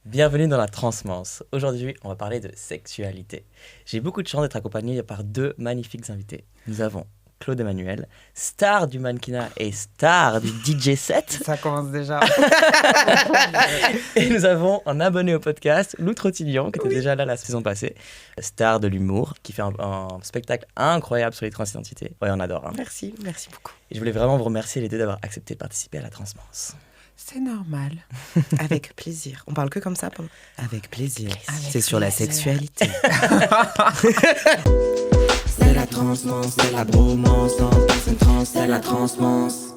Bienvenue dans la Transmance. Aujourd'hui, on va parler de sexualité. J'ai beaucoup de chance d'être accompagné par deux magnifiques invités. Nous avons Claude Emmanuel, star du mannequinat et star du DJ set. Ça commence déjà. Et nous avons un abonné au podcast, Lou Trotillon, qui était déjà là la saison passée, star de l'humour, qui fait un spectacle incroyable sur les transidentités. Ouais, on adore. Hein. Merci beaucoup. Et je voulais vraiment vous remercier les deux d'avoir accepté de participer à la Transmance. C'est normal. Avec plaisir. On parle que comme ça pendant... Avec plaisir. Avec C'est sur la plaisir. sexualité. C'est la transmance, c'est la bromance, en personne trans, c'est la transmance.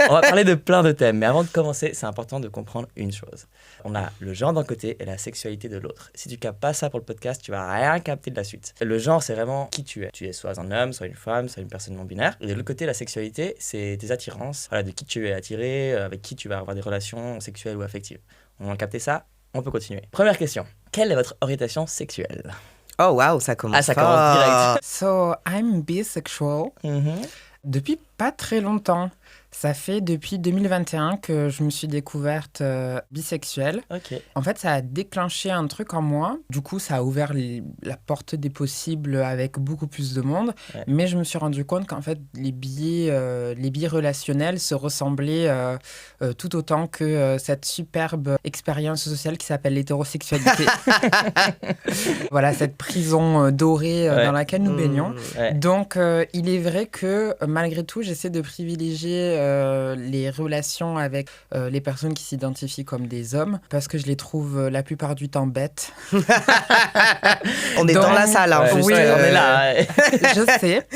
On va parler de plein de thèmes, mais avant de commencer, c'est important de comprendre une chose. On a le genre d'un côté et la sexualité de l'autre. Si tu captes pas ça pour le podcast, tu vas rien capter de la suite. Le genre, c'est vraiment qui tu es. Tu es soit un homme, soit une femme, soit une personne non binaire. Et de l'autre côté, la sexualité, c'est tes attirances, voilà, de qui tu es attiré, avec qui tu vas avoir des relations sexuelles ou affectives. On a capté ça, on peut continuer. Première question. Quelle est votre orientation sexuelle ? Oh waouh, ça commence. Ah, ça commence direct. So, I'm bisexual. Depuis pas très longtemps. Ça fait depuis 2021 que je me suis découverte bisexuelle. Ok. En fait, ça a déclenché un truc en moi. Du coup, ça a ouvert la porte des possibles avec beaucoup plus de monde. Ouais. Mais je me suis rendu compte qu'en fait, les biais relationnels se ressemblaient tout autant que cette superbe expérience sociale qui s'appelle l'hétérosexualité. Voilà, cette prison dorée Ouais. dans laquelle nous baignons. Ouais. Donc, il est vrai que malgré tout, j'essaie de privilégier les relations avec les personnes qui s'identifient comme des hommes parce que je les trouve la plupart du temps bêtes. On est Donc, dans la salle. Hein, Ouais, juste, oui, on est là. Ouais. Je sais.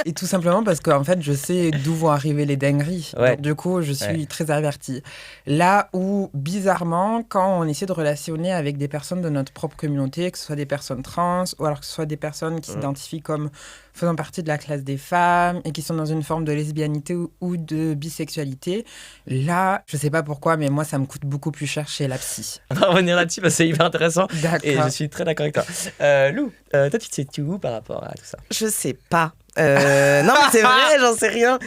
Et tout simplement parce qu'en fait, je sais d'où vont arriver les dingueries. Ouais. Donc, du coup, je suis Ouais. très avertie. Là où, bizarrement, quand on essaie de relationner avec des personnes de notre propre communauté, que ce soit des personnes trans ou alors que ce soit des personnes qui s'identifient comme faisant partie de la classe des femmes et qui sont dans une forme de lesbianité ou de bisexualité, là, je sais pas pourquoi, mais moi, ça me coûte beaucoup plus cher chez la psy. On va revenir là-dessus parce que c'est hyper intéressant. Et je D'accord. suis très d'accord avec toi. Lou, toi, tu te situes où par rapport à tout ça ? Je sais pas. Non, mais c'est vrai, j'en sais rien.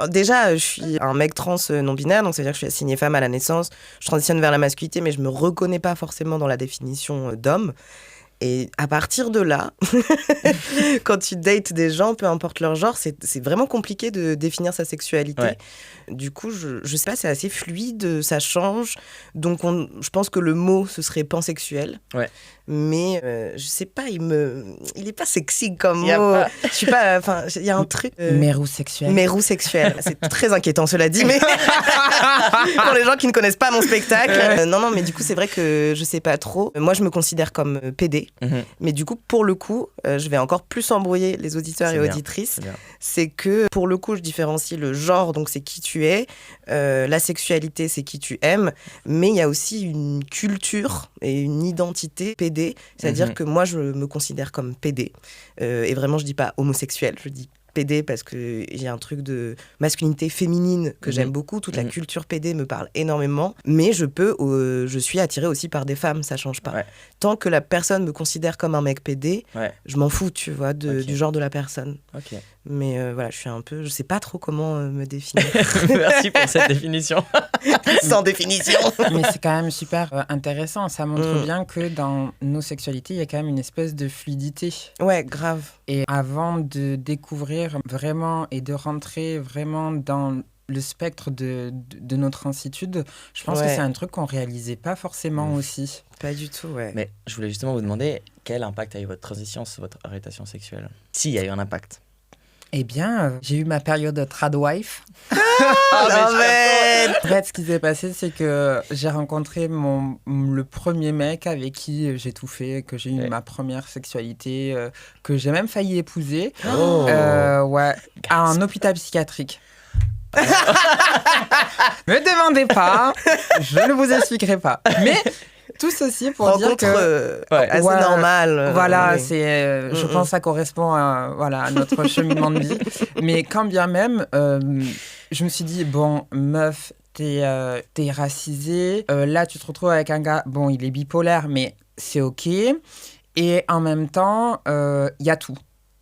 Déjà, je suis un mec trans non binaire, donc ça veut dire que je suis assignée femme à la naissance. Je transitionne vers la masculinité, mais je me reconnais pas forcément dans la définition d'homme. Et à partir de là, quand tu dates des gens, peu importe leur genre, c'est vraiment compliqué de définir sa sexualité. Ouais. Du coup, je sais pas, c'est assez fluide, ça change. Donc, je pense que le mot, ce serait pansexuel. Ouais. Mais je sais pas, il est pas sexy comme Y a mot. pas- Je suis pas, enfin, il y a un truc. Mérou-sexuel. Mérou-sexuel. C'est très inquiétant, cela dit, mais pour les gens qui ne connaissent pas mon spectacle. Non, mais du coup, c'est vrai que je sais pas trop. Moi, je me considère comme PD. Mhm. Mais du coup, pour le coup, je vais encore plus embrouiller les auditeurs C'est et bien, auditrices. c'est bien. C'est que, pour le coup, je différencie le genre, donc c'est qui tu es. La sexualité, c'est qui tu aimes. Mais il y a aussi une culture et une identité PD. C'est-à-dire Mhm. que moi, je me considère comme PD. Et vraiment, je dis pas homosexuel, je dis PD parce qu'il y a un truc de masculinité féminine que Mhm. j'aime beaucoup. Toute la Mhm. culture PD me parle énormément. Mais je suis attirée aussi par des femmes, ça change pas. Ouais. Tant que la personne me considère comme un mec PD, Ouais, je m'en fous, tu vois, Ok. du genre de la personne. ok. Mais voilà, je sais pas trop comment me définir. Merci pour cette définition. Sans définition. Mais c'est quand même super intéressant. Ça montre Mm. bien que dans nos sexualités, il y a quand même une espèce de fluidité. Ouais, grave. Et avant de découvrir vraiment et de rentrer vraiment dans le spectre de nos transitudes, je pense que Ouais. c'est un truc qu'on réalisait pas forcément aussi. Pas du tout, ouais. Mais je voulais justement vous demander quel impact a eu votre transition sur votre orientation sexuelle ? S'il y a eu un impact. Eh bien, j'ai eu ma période tradwife. non, mais... En fait, ce qui s'est passé, c'est que j'ai rencontré le premier mec avec qui j'ai tout fait, que j'ai eu Ouais. ma première sexualité, que j'ai même failli épouser. Oh. Ouais, à un hôpital psychiatrique. Me demandez pas, je ne vous expliquerai pas. Mais tout ceci pour dire Rencontre que Ouais. assez Ouais, normale. voilà, oui. je pense que ça correspond à notre cheminement de vie. Mais quand bien même, je me suis dit, bon, meuf, t'es racisée. Là, tu te retrouves avec un gars, bon, il est bipolaire, mais c'est OK. Et en même temps, il y a tout.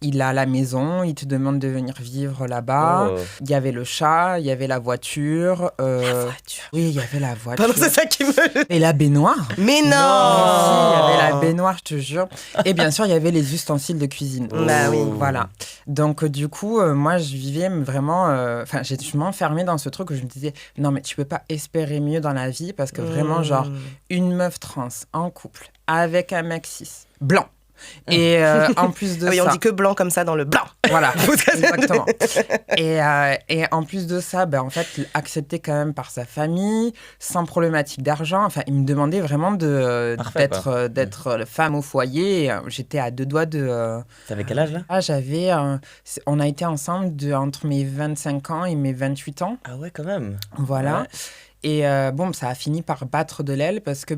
il a la maison, il te demande de venir vivre là-bas. Oh. Il y avait le chat, il y avait la voiture. La voiture. Oui, il y avait la voiture. Pardon, c'est ça qui me... Et la baignoire. Mais non, Si, il y avait la baignoire, je te jure. Et bien sûr, il y avait les ustensiles de cuisine. Bah oui. Voilà. Donc, du coup, moi, je vivais vraiment... Enfin, je m'enfermais dans ce truc où je me disais, non, mais tu peux pas espérer mieux dans la vie parce que vraiment, genre, une meuf trans en couple avec un mec cis, blanc. Et en plus de Ah oui, ça... on dit que blanc comme ça dans le blanc. Voilà, exactement. Et en plus de ça, ben, en fait, accepté quand même par sa famille, sans problématique d'argent. Enfin, il me demandait vraiment Parfait, d'être femme au foyer. Et, j'étais à 2 doigts de... T'avais quel âge là? On a été ensemble entre mes 25 ans et mes 28 ans. Ah ouais, quand même. Voilà. Ouais. Et bon, ça a fini par battre de l'aile parce que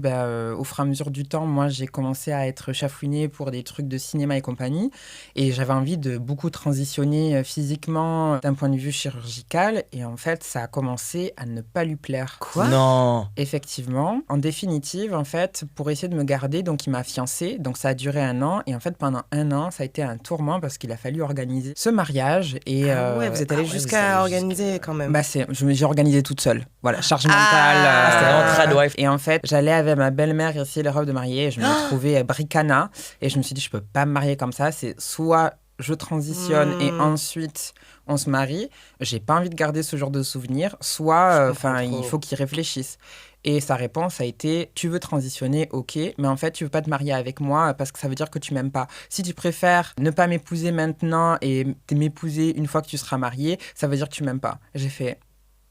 au fur et à mesure du temps, moi, j'ai commencé à être chafouinée pour des trucs de cinéma et compagnie. Et j'avais envie de beaucoup transitionner physiquement d'un point de vue chirurgical. Et en fait, ça a commencé à ne pas lui plaire. Quoi? Non. Effectivement. En définitive, en fait, pour essayer de me garder, donc il m'a fiancée. Donc ça a duré 1 an. Et en fait, pendant 1 an, ça a été un tourment parce qu'il a fallu organiser ce mariage. Et, Ah ouais, vous êtes allé jusqu'à organiser quand même. j'ai organisé toute seule. Voilà, charge mentale. C'était vraiment trad wife. Et en fait, j'allais avec ma belle-mère essayer les robes de mariée et je me trouvais bricana. Et je me suis dit, je peux pas me marier comme ça. C'est soit je transitionne et ensuite on se marie. J'ai pas envie de garder ce genre de souvenirs. Soit, il faut qu'ils réfléchissent. Et sa réponse a été, tu veux transitionner, ok, mais en fait, tu veux pas te marier avec moi parce que ça veut dire que tu m'aimes pas. Si tu préfères ne pas m'épouser maintenant et m'épouser une fois que tu seras mariée, ça veut dire que tu m'aimes pas. J'ai fait...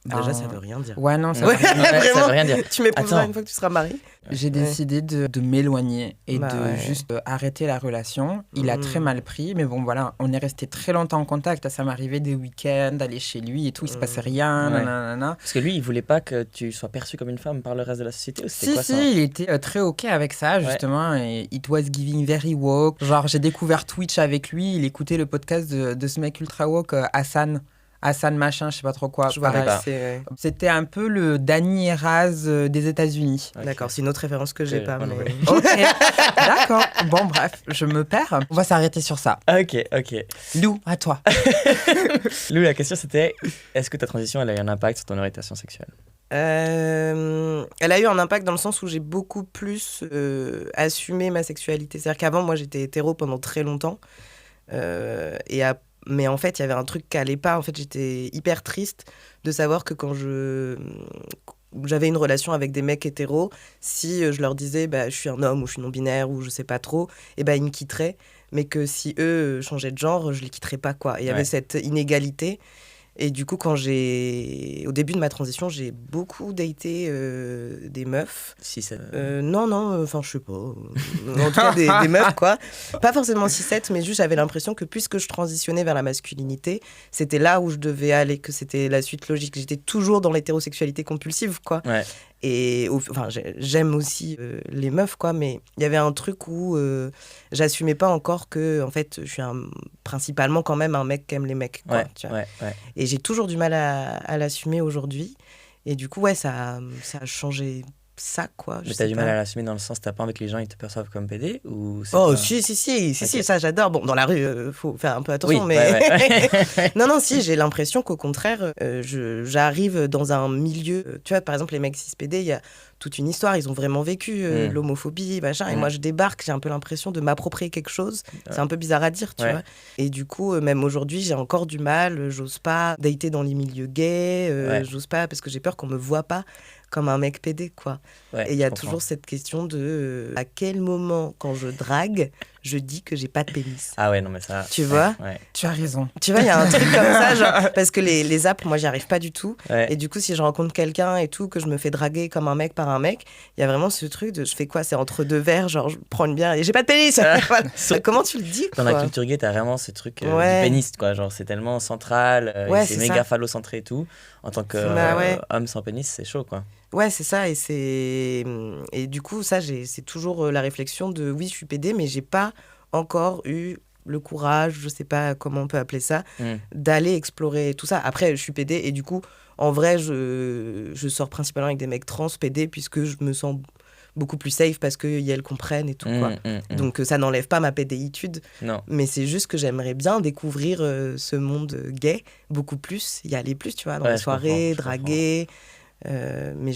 Déjà, ça veut rien dire. Ouais, non, ça Ouais, veut rien dire. Ouais, ça veut rien dire. Tu m'épouseras Attends. une fois que tu seras mariée. J'ai décidé de m'éloigner et Bah de ouais. juste arrêter la relation. Il a très mal pris, mais bon, voilà, on est resté très longtemps en contact. Ça m'arrivait des week-ends, d'aller chez lui et tout, il se passait rien, Ouais. nanana. Parce que lui, il voulait pas que tu sois perçue comme une femme par le reste de la société ou c'était Si, quoi si, ça? il était très OK avec ça, justement. Et it was giving very woke. Genre, j'ai découvert Twitch avec lui. Il écoutait le podcast de ce mec ultra woke, Hassan machin, je sais pas trop quoi. Je vois Pareil. pas. C'est... C'était un peu le Danny Eraz des États-Unis. Ok. D'accord, c'est une autre référence que j'ai Ok, pas. moi non Mais... plus. OK, d'accord. Bon, bref, je me perds. On va s'arrêter sur ça. Ok, ok. Lou, à toi. Lou, la question c'était est-ce que ta transition elle a eu un impact sur ton orientation sexuelle? Elle a eu un impact dans le sens où j'ai beaucoup plus assumé ma sexualité. C'est-à-dire qu'avant, moi, j'étais hétéro pendant très longtemps. Mais en fait, il y avait un truc qui allait pas. En fait, j'étais hyper triste de savoir que quand j'avais une relation avec des mecs hétéros, si je leur disais je suis un homme ou je suis non-binaire ou je sais pas trop, et ils me quitteraient. Mais que si eux changeaient de genre, je les quitterais pas, quoi. Et il y avait cette inégalité. Et du coup, au début de ma transition, j'ai beaucoup daté des meufs. Si ça... Non, enfin, je sais pas. En tout cas, des meufs, quoi. Pas forcément 6-7, mais juste j'avais l'impression que puisque je transitionnais vers la masculinité, c'était là où je devais aller, que c'était la suite logique. J'étais toujours dans l'hétérosexualité compulsive, quoi. Ouais. Et j'aime aussi les meufs, quoi, mais il y avait un truc où j'assumais pas encore que, en fait, je suis principalement quand même un mec qui aime les mecs, quoi, tu vois. Ouais. Et j'ai toujours du mal à l'assumer aujourd'hui. Et du coup, ça a changé ça, quoi. Mais t'as du mal à l'assumer dans le sens t'as pas envie que les gens ils te perçoivent comme PD ou c'est Oh, pas... si, Ok. ça j'adore. Bon, dans la rue, faut faire un peu attention, Oui, mais... ouais. Non, si, j'ai l'impression qu'au contraire, j'arrive dans un milieu... tu vois, par exemple, les mecs cis-PD, il y a toute une histoire, ils ont vraiment vécu l'homophobie, machin, et moi je débarque, j'ai un peu l'impression de m'approprier quelque chose. C'est un peu bizarre à dire, tu vois. Et du coup, même aujourd'hui, j'ai encore du mal, j'ose pas dater dans les milieux gays, j'ose pas, parce que j'ai peur qu'on me voit pas comme un mec PD, quoi. Et il y a toujours cette question de à quel moment, quand je drague, je dis que j'ai pas de pénis. Ah ouais, non, mais ça... Tu vois ? Ouais. Tu as raison. Tu vois, il y a un truc comme ça, genre, parce que les apps, moi, j'y arrive pas du tout. Ouais. Et du coup, si je rencontre quelqu'un et tout, que je me fais draguer comme un mec par un mec, il y a vraiment ce truc de je fais quoi ? C'est entre deux verres, genre, je prends une bière et j'ai pas de pénis. Comment tu le dis, Dans quoi ? la culture gay, t'as vraiment ce truc Ouais. du pénis, quoi. Genre, c'est tellement central, Ouais, c'est c'est méga ça. phallocentré et tout. En tant que Ouais. homme sans pénis, c'est chaud, quoi. Ouais, c'est ça. Et du coup, ça, c'est toujours la réflexion de oui, je suis PD, mais j'ai pas encore eu le courage, je sais pas comment on peut appeler ça, d'aller explorer tout ça. Après, je suis PD et du coup, en vrai, je sors principalement avec des mecs trans PD puisque je me sens beaucoup plus safe parce qu'elles comprennent et tout, quoi. Donc ça n'enlève pas ma pédéitude, Non. mais c'est juste que j'aimerais bien découvrir ce monde gay beaucoup plus, y aller plus, tu vois, dans Ouais, les je soirées, comprends. draguer. Mais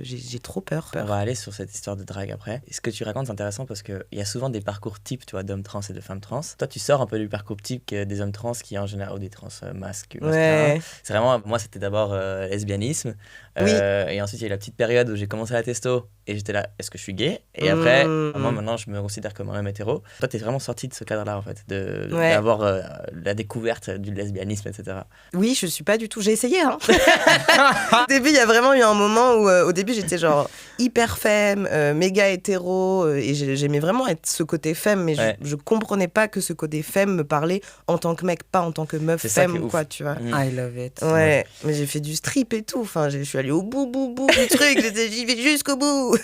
j'ai trop peur. On va aller sur cette histoire de drague après. Et ce que tu racontes, c'est intéressant parce qu'il y a souvent des parcours types, tu vois, d'hommes trans et de femmes trans. Toi, tu sors un peu du parcours type des hommes trans qui, en général, ou des trans masculins. Ouais. C'est vraiment, moi, c'était d'abord lesbianisme. Oui. Et ensuite, il y a eu la petite période où j'ai commencé la testo et j'étais là, est-ce que je suis gay? Et après, moi, maintenant, je me considère comme un homme hétéro. Toi, t'es vraiment sorti de ce cadre-là, en fait, d'avoir la découverte du lesbianisme, etc. Oui, je suis pas du tout. J'ai essayé, hein. Au début, il y a vraiment eu un moment où, au début, j'étais genre hyper femme, méga hétéro, et j'aimais vraiment être ce côté femme, mais je comprenais pas que ce côté femme me parlait en tant que mec, pas en tant que meuf femme, quoi, tu vois. I love it. Ouais, mais j'ai fait du strip et tout. Enfin, je suis allée au bout du truc. J'y vais jusqu'au bout.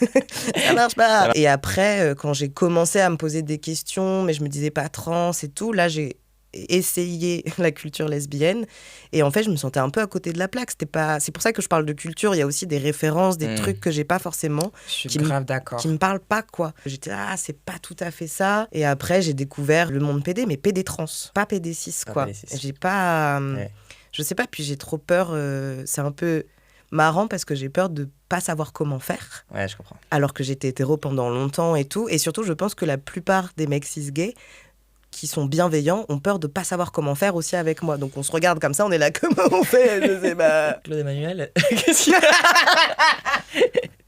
Ça marche pas. Et après, quand j'ai commencé à me poser des questions, mais je me disais pas trans et tout, là, j'ai essayé la culture lesbienne et en fait je me sentais un peu à côté de la plaque. C'est pour ça que je parle de culture, il y a aussi des références, des trucs que j'ai pas forcément, Je suis grave d'accord. qui me parlent pas, quoi. J'étais c'est pas tout à fait ça, et après j'ai découvert le monde PD, mais PD trans, pas PD cis, quoi. PD cis. J'ai pas je sais pas, puis j'ai trop peur, c'est un peu marrant parce que j'ai peur de pas savoir comment faire. Ouais, je comprends. Alors que j'étais hétéro pendant longtemps et tout, et surtout je pense que la plupart des mecs cis gays qui sont bienveillants ont peur de pas savoir comment faire aussi avec moi. Donc on se regarde comme ça, on est là, comment on fait? Je sais pas. Claude Emmanuel, qu'est-ce qu'il y a?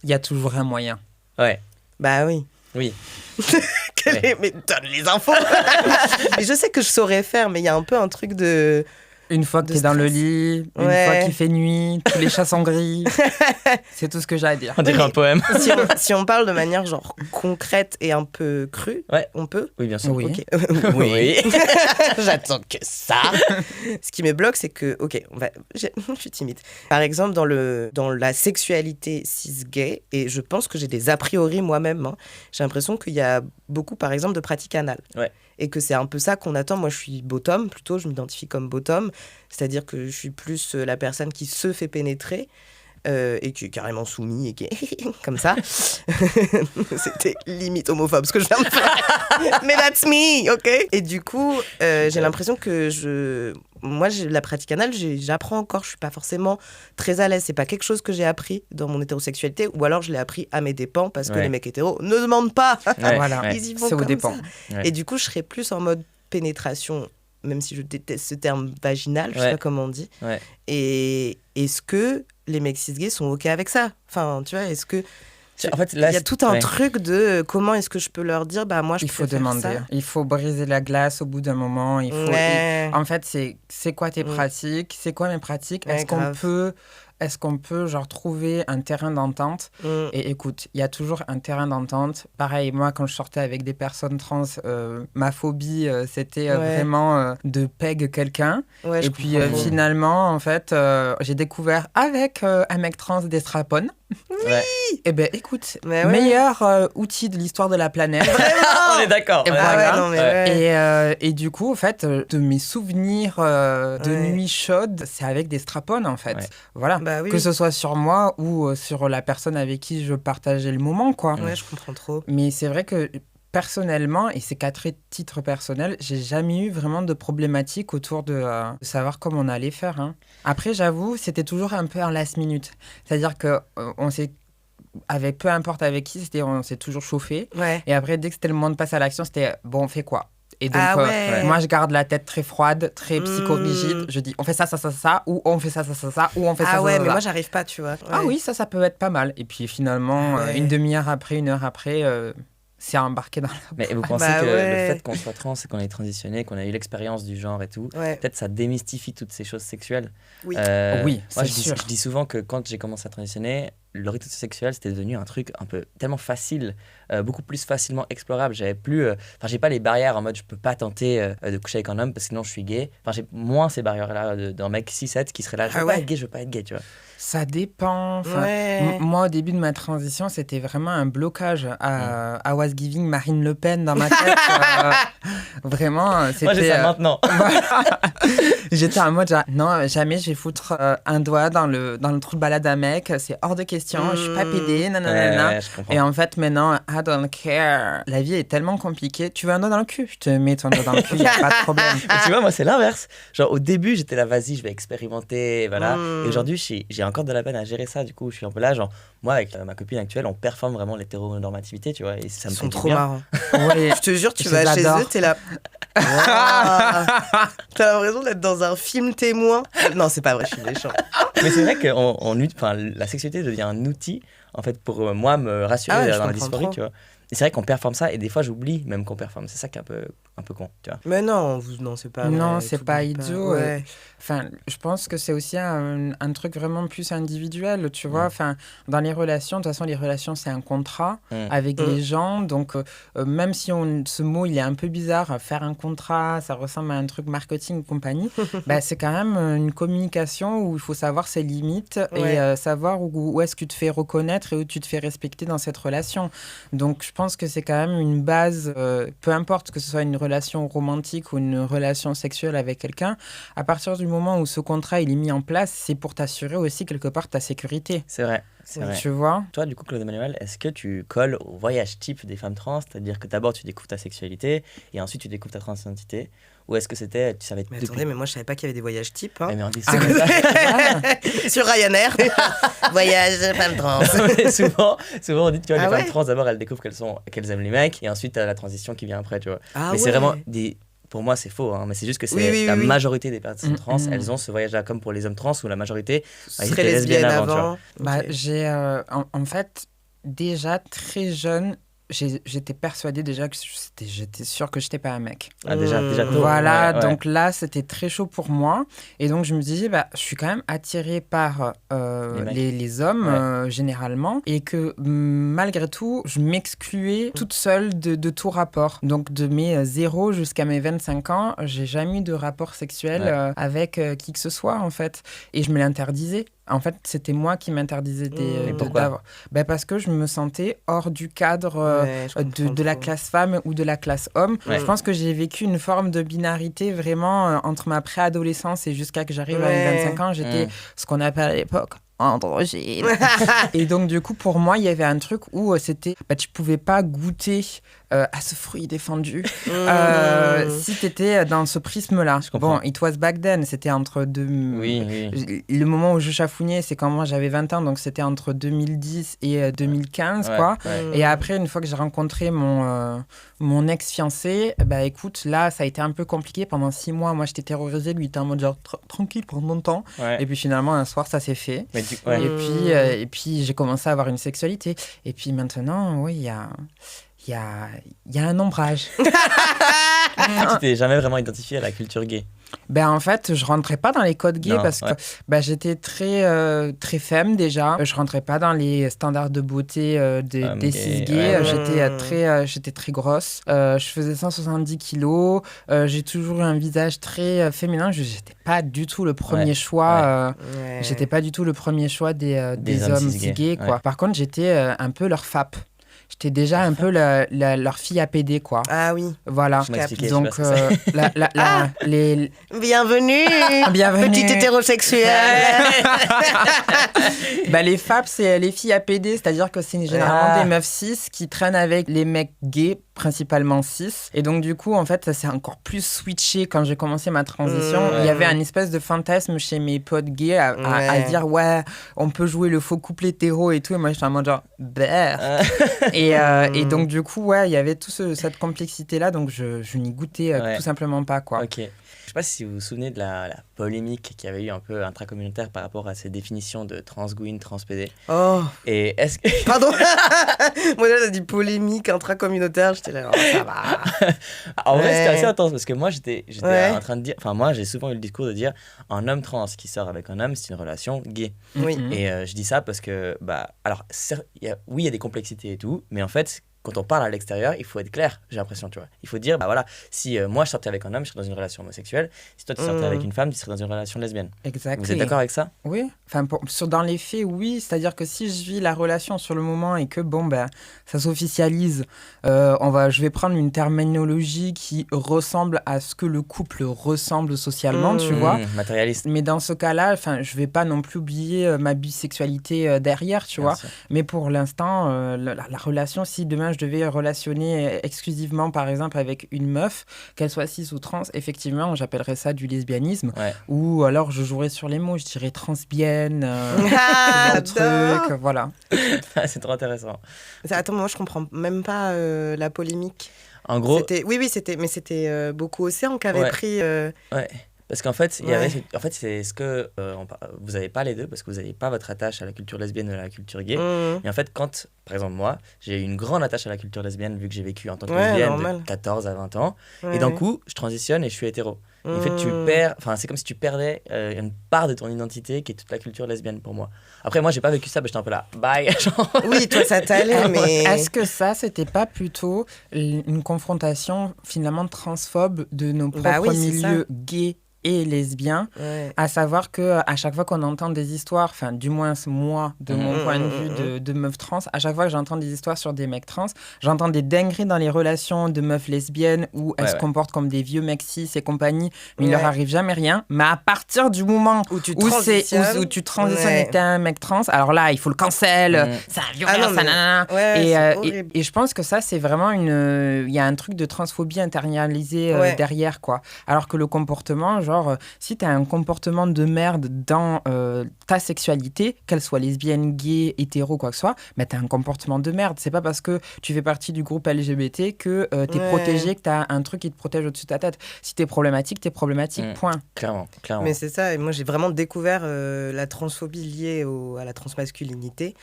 Il y a toujours un moyen. Ouais, Bah oui. oui. Mais donne les infos. Et je sais que je saurais faire, mais il y a un peu un truc de... Une fois que De t'es dans le stress. lit, une Ouais. fois qu'il fait nuit, tous les chats sont gris. C'est tout ce que j'ai à dire. On dirait un poème. Si on parle de manière genre concrète et un peu crue, Ouais. on peut? Oui, bien sûr. Oui. Ok. Oui. J'attends que ça. Ce qui me bloque, c'est que, je suis timide. Par exemple, dans la sexualité cis-gay, et je pense que j'ai des a priori moi-même, hein, j'ai l'impression qu'il y a beaucoup, par exemple, de pratiques anales. Ouais. Et que c'est un peu ça qu'on attend. Moi, je suis bottom, plutôt, je m'identifie comme bottom, c'est-à-dire que je suis plus la personne qui se fait pénétrer. Et qui est carrément soumis et qui est comme ça. C'était limite homophobe ce que je viens de faire. Mais that's me, ok? Et du coup, j'ai l'impression que moi, la pratique anale, j'apprends encore. Je suis pas forcément très à l'aise. C'est pas quelque chose que j'ai appris dans mon hétérosexualité, ou alors je l'ai appris à mes dépens parce que Ouais. les mecs hétéros ne demandent pas. Ouais, Voilà. ouais. Ils y vont C'est au comme dépend. ça. Ouais. Et du coup, je serais plus en mode pénétration, même si je déteste ce terme vaginal, je sais Ouais. pas comment on dit. Ouais. Et est-ce que les mecs cis-gays sont OK avec ça? Enfin, tu vois, est-ce que... En fait, là, il y a tout un ouais. truc de comment est-ce que je peux leur dire, bah moi, je Il faut préfère demander. ça. Il faut briser la glace au bout d'un moment. Il faut. Ouais. En fait, c'est quoi tes pratiques? C'est quoi mes pratiques? Ouais, Est-ce qu'on peut genre trouver un terrain d'entente? Et écoute, il y a toujours un terrain d'entente. Pareil, moi, quand je sortais avec des personnes trans, ma phobie, c'était vraiment de peg quelqu'un. Ouais, Et je puis comprends. finalement, en fait, j'ai découvert avec un mec trans des strap-on. Ouais. Eh ben, écoute, Mais ouais. meilleur outil de l'histoire de la planète. On est d'accord. Et Ouais. Ah voilà. ouais, non, mais Ouais. ouais. Et du coup, en fait, de mes souvenirs de Ouais. nuit chaude, c'est avec des strap-on, en fait. Ouais. Voilà. Bah oui. Que ce soit sur moi ou sur la personne avec qui je partageais le moment, quoi. Ouais, je comprends trop. Mais c'est vrai que personnellement, et c'est qu'à titre personnel, j'ai jamais eu vraiment de problématique autour de savoir comment on allait faire. Hein. Après, j'avoue, c'était toujours un peu un last minute. C'est-à-dire que on s'est, avec peu importe avec qui, on s'est toujours chauffé. Ouais. Et après, dès que c'était le moment de passer à l'action, c'était bon, on fait quoi? Et donc, Ah ouais. moi, je garde la tête très froide, très psychorigide. Je dis, on fait ça, ça, ça, ça, ou on fait ça, ça, ça, ça, ou on fait ça, Ah ça, ouais, ça, mais ça. moi, j'arrive pas, tu vois. Ah Ouais. oui, ça peut être pas mal. Et puis finalement, Ouais. une demi-heure après, une heure après, c'est embarqué dans la... Mais vous pensez Bah que ouais. le fait qu'on soit trans et qu'on ait transitionné, qu'on a eu l'expérience du genre et tout, Ouais. peut-être ça démystifie toutes ces choses sexuelles. Oui. Oui, moi, c'est je sûr. dis souvent que quand j'ai commencé à transitionner, l'orientation sexuelle c'était devenu un truc un peu tellement facile, beaucoup plus facilement explorable. J'avais plus, j'ai pas les barrières en mode je peux pas tenter de coucher avec un homme parce que sinon je suis gay. Enfin, j'ai moins ces barrières-là d'un mec 6-7 qui serait là, je veux Ah pas ouais. être gay, je veux pas être gay, tu vois. Ça dépend. Enfin, Ouais. Moi, au début de ma transition, c'était vraiment un blocage à Was Giving Marine Le Pen dans ma tête. Vraiment, c'était... Moi j'ai ça maintenant. J'étais en mode, genre, non, jamais je vais foutre un doigt dans le trou de balade d'un mec. C'est hors de question. questions, je suis pas pédée, nanana. Ouais, je comprends. Et en fait, maintenant, I don't care. La vie est tellement compliquée. Tu veux un doigt dans le cul? Je te mets ton doigt dans le cul, il n'y a pas de problème. Mais tu vois, moi, c'est l'inverse. Genre, au début, j'étais là, vas-y, je vais expérimenter, voilà. Mm. Et aujourd'hui, j'ai encore de la peine à gérer ça. Du coup, je suis un peu là, genre, moi, avec ma copine actuelle, on performe vraiment l'hétéronormativité, tu vois. Et ça me Ils fait sont du trop bien. marrants. Ouais. Je te jure, tu Je vas les chez adore. eux, t'es là. Waouh. T'as l'impression d'être dans un film témoin. Non, c'est pas vrai, je suis méchant. Mais c'est vrai que la sexualité devient un outil, en fait, pour moi, me rassurer Ah ouais, je dans la comprends dysphorie, trop. tu vois. Et c'est vrai qu'on performe ça, et des fois, j'oublie même qu'on performe. C'est ça qui est un peu con, tu vois. Mais non, non, c'est pas Non, vrai, c'est t'oublies pas idiot. Ouais. Enfin, je pense que c'est aussi un truc vraiment plus individuel, tu vois. Enfin, dans les relations, de toute façon, les relations, c'est un contrat avec les gens. Donc, même si ce mot, il est un peu bizarre, faire un contrat, ça ressemble à un truc marketing et compagnie, bah, c'est quand même une communication où il faut savoir ses limites Ouais. et savoir où est-ce que tu te fais reconnaître et où tu te fais respecter dans cette relation. Donc, je pense que c'est quand même une base, peu importe que ce soit une relation romantique ou une relation sexuelle avec quelqu'un, à partir du moment où ce contrat il est mis en place, c'est pour t'assurer aussi quelque part ta sécurité. C'est vrai, c'est vrai. Tu vois? Toi, du coup, Claude Emmanuel, est-ce que tu colles au voyage type des femmes trans, c'est-à-dire que d'abord tu découvres ta sexualité et ensuite tu découvres ta transidentité, ou est-ce que c'était, tu savais Mais depuis... attendez, mais moi je savais pas qu'il y avait des voyages types. Hein. Mais on dit Ah, souvent ça. Sur Ryanair. Voyage femme trans. Mais souvent on dit, tu vois, Ah les femmes ouais trans, d'abord elles découvrent qu'elles aiment les mecs, et ensuite t'as la transition qui vient après, tu vois. Ah Mais c'est ouais. vraiment des... Pour moi, c'est faux, hein, mais c'est juste que c'est Oui, la oui. majorité des personnes trans, Mm. elles ont ce voyage-là, comme pour les hommes trans, où la majorité, Ce ils serait étaient lesbiennes lesbienne avant, tu avant. Bah, Ok. j'ai, en fait, déjà très jeune, j'étais persuadée déjà que j'étais sûre que j'étais pas un mec. Ah, déjà tôt. Voilà, Ouais. donc là, c'était très chaud pour moi. Et donc, je me disais, bah, je suis quand même attirée par Les mecs. les hommes, Ouais. généralement. Et que malgré tout, je m'excluais toute seule de tout rapport. Donc, de mes 0 jusqu'à mes 25 ans, j'ai jamais eu de rapport sexuel Ouais. avec qui que ce soit, en fait. Et je me l'interdisais. En fait, c'était moi qui m'interdisais Mais pourquoi d'avoir. Ben parce que je me sentais hors du cadre Ouais, je comprends de la trop. classe femme ou de la classe homme. Ouais. Je pense que j'ai vécu une forme de binarité vraiment entre ma préadolescence et jusqu'à que j'arrive à mes Ouais. 25 ans. J'étais Mm. ce qu'on appelle à l'époque androgyne. Et donc, du coup, pour moi, il y avait un truc où c'était... Bah, tu pouvais pas goûter à ce fruit défendu si tu étais dans ce prisme-là. Je comprends. Bon, it was back then. C'était entre deux... Oui. Le moment où je chafouignais, c'est quand moi j'avais 20 ans, donc c'était entre 2010 et 2015, Ouais, quoi. ouais. Et après, une fois que j'ai rencontré mon ex-fiancé, bah écoute, là, ça a été un peu compliqué pendant 6 mois. Moi, j'étais terrorisée, lui était en mode genre tranquille, prends mon temps. Ouais. Et puis finalement, un soir, ça s'est fait. Mais ouais. Et puis j'ai commencé à avoir une sexualité. Et puis maintenant, oui, il y a un ombrage. Tu t'es jamais vraiment identifié à la culture gay. Ben en fait, je rentrais pas dans les codes gays Non, parce ouais. que ben, j'étais très femme déjà. Je rentrais pas dans les standards de beauté des gay, cis gays. ouais. J'étais très grosse. Je faisais 170 kilos. J'ai toujours eu un visage très féminin. J'étais pas du tout le premier Ouais, choix. Ouais. J'étais pas du tout le premier choix des hommes hommes cis cis gays, gays, quoi. ouais. Par contre, j'étais un peu leur FAP. J'étais déjà un peu leur fille APD, quoi. Ah oui. Voilà. Je m'expliquais, je Donc, sais pas ce que c'est. les... Bienvenue, Bienvenue. petite hétérosexuelle. Bah, les FAP, c'est les filles APD, c'est-à-dire que c'est généralement Ah. des meufs cis qui traînent avec les mecs gays, principalement cis. Et donc, du coup, en fait, ça s'est encore plus switché quand j'ai commencé ma transition. Il y avait un espèce de fantasme chez mes potes gays à dire, ouais, on peut jouer le faux couple hétéro et tout. Et moi, j'étais en mode genre, bah. Et donc, du coup, ouais, il y avait toute cette complexité-là. Donc, je n'y goûtais Ouais. tout simplement pas, quoi. Ok. Je sais pas si vous vous souvenez de la polémique qu'il y avait eu un peu intracommunautaire par rapport à ces définitions de transgouine, transpédé. Oh, Et est-ce que... pardon. Moi, là, t'as dit polémique intracommunautaire. J'étais là, oh, ça va. En vrai, c'était Ouais. assez intense parce que moi, j'étais Ouais. en train de dire... Enfin, moi, j'ai souvent eu le discours de dire un homme trans qui sort avec un homme, c'est une relation gay. Oui. Mhm. Et je dis ça parce que, bah... Alors, il y a des complexités et tout, mais en fait, quand on parle à l'extérieur, il faut être clair, j'ai l'impression, tu vois. Il faut dire, bah voilà, si moi je sortais avec un homme, je serais dans une relation homosexuelle. Si toi tu sortais avec une femme, tu serais dans une relation lesbienne. Exact. Vous êtes d'accord avec ça? Oui, enfin, dans les faits, oui. C'est-à-dire que si je vis la relation sur le moment et que, ça s'officialise, je vais prendre une terminologie qui ressemble à ce que le couple ressemble socialement, tu vois. Matérialiste. Mais dans ce cas-là, je vais pas non plus oublier ma bisexualité derrière, tu vois. Sûr. Mais pour l'instant, la relation, si demain je devais relationner exclusivement, par exemple, avec une meuf, qu'elle soit cis ou trans, effectivement, j'appellerais ça du lesbianisme. Ouais. Ou alors je jouerais sur les mots, je dirais transbienne, truc, voilà. C'est trop intéressant. Attends, moi je comprends même pas la polémique. En gros, c'était beaucoup Océan qui avait pris. ouais. Parce qu'en fait, c'est ce que vous n'avez pas les deux, parce que vous n'avez pas votre attache à la culture lesbienne ou à la culture gay. Et en fait, par exemple, moi, j'ai eu une grande attache à la culture lesbienne, vu que j'ai vécu en tant que lesbienne de 14 à 20 ans. Et d'un coup, je transitionne et je suis hétéro. Et en fait, c'est comme si tu perdais une part de ton identité qui est toute la culture lesbienne pour moi. Après, moi, j'ai pas vécu ça, mais j'étais un peu là, bye. Oui, toi, ça t'allait, mais. Est-ce que ça, c'était pas plutôt une confrontation finalement transphobe de nos propres milieux gays et lesbiens, à savoir que à chaque fois qu'on entend des histoires, enfin du moins moi de mon point de vue de meuf trans, à chaque fois que j'entends des histoires sur des mecs trans, j'entends des dingueries dans les relations de meufs lesbiennes où elles se comportent comme des vieux mecs cis et compagnie, mais il leur arrive jamais rien. Mais à partir du moment où tu transitionnes et que t'es un mec trans, alors là il faut le cancel, c'est un violence, et je pense que ça c'est vraiment il y a un truc de transphobie internalisée derrière, quoi. Alors que le comportement, genre, si tu as un comportement de merde dans ta sexualité, qu'elle soit lesbienne, gay, hétéro, quoi que ce soit, mais tu as un comportement de merde. C'est pas parce que tu fais partie du groupe LGBT que tu es protégé, que tu as un truc qui te protège au-dessus de ta tête. Si tu es problématique, point. Clairement. Mais c'est ça, et moi j'ai vraiment découvert la transphobie liée à la transmasculinité,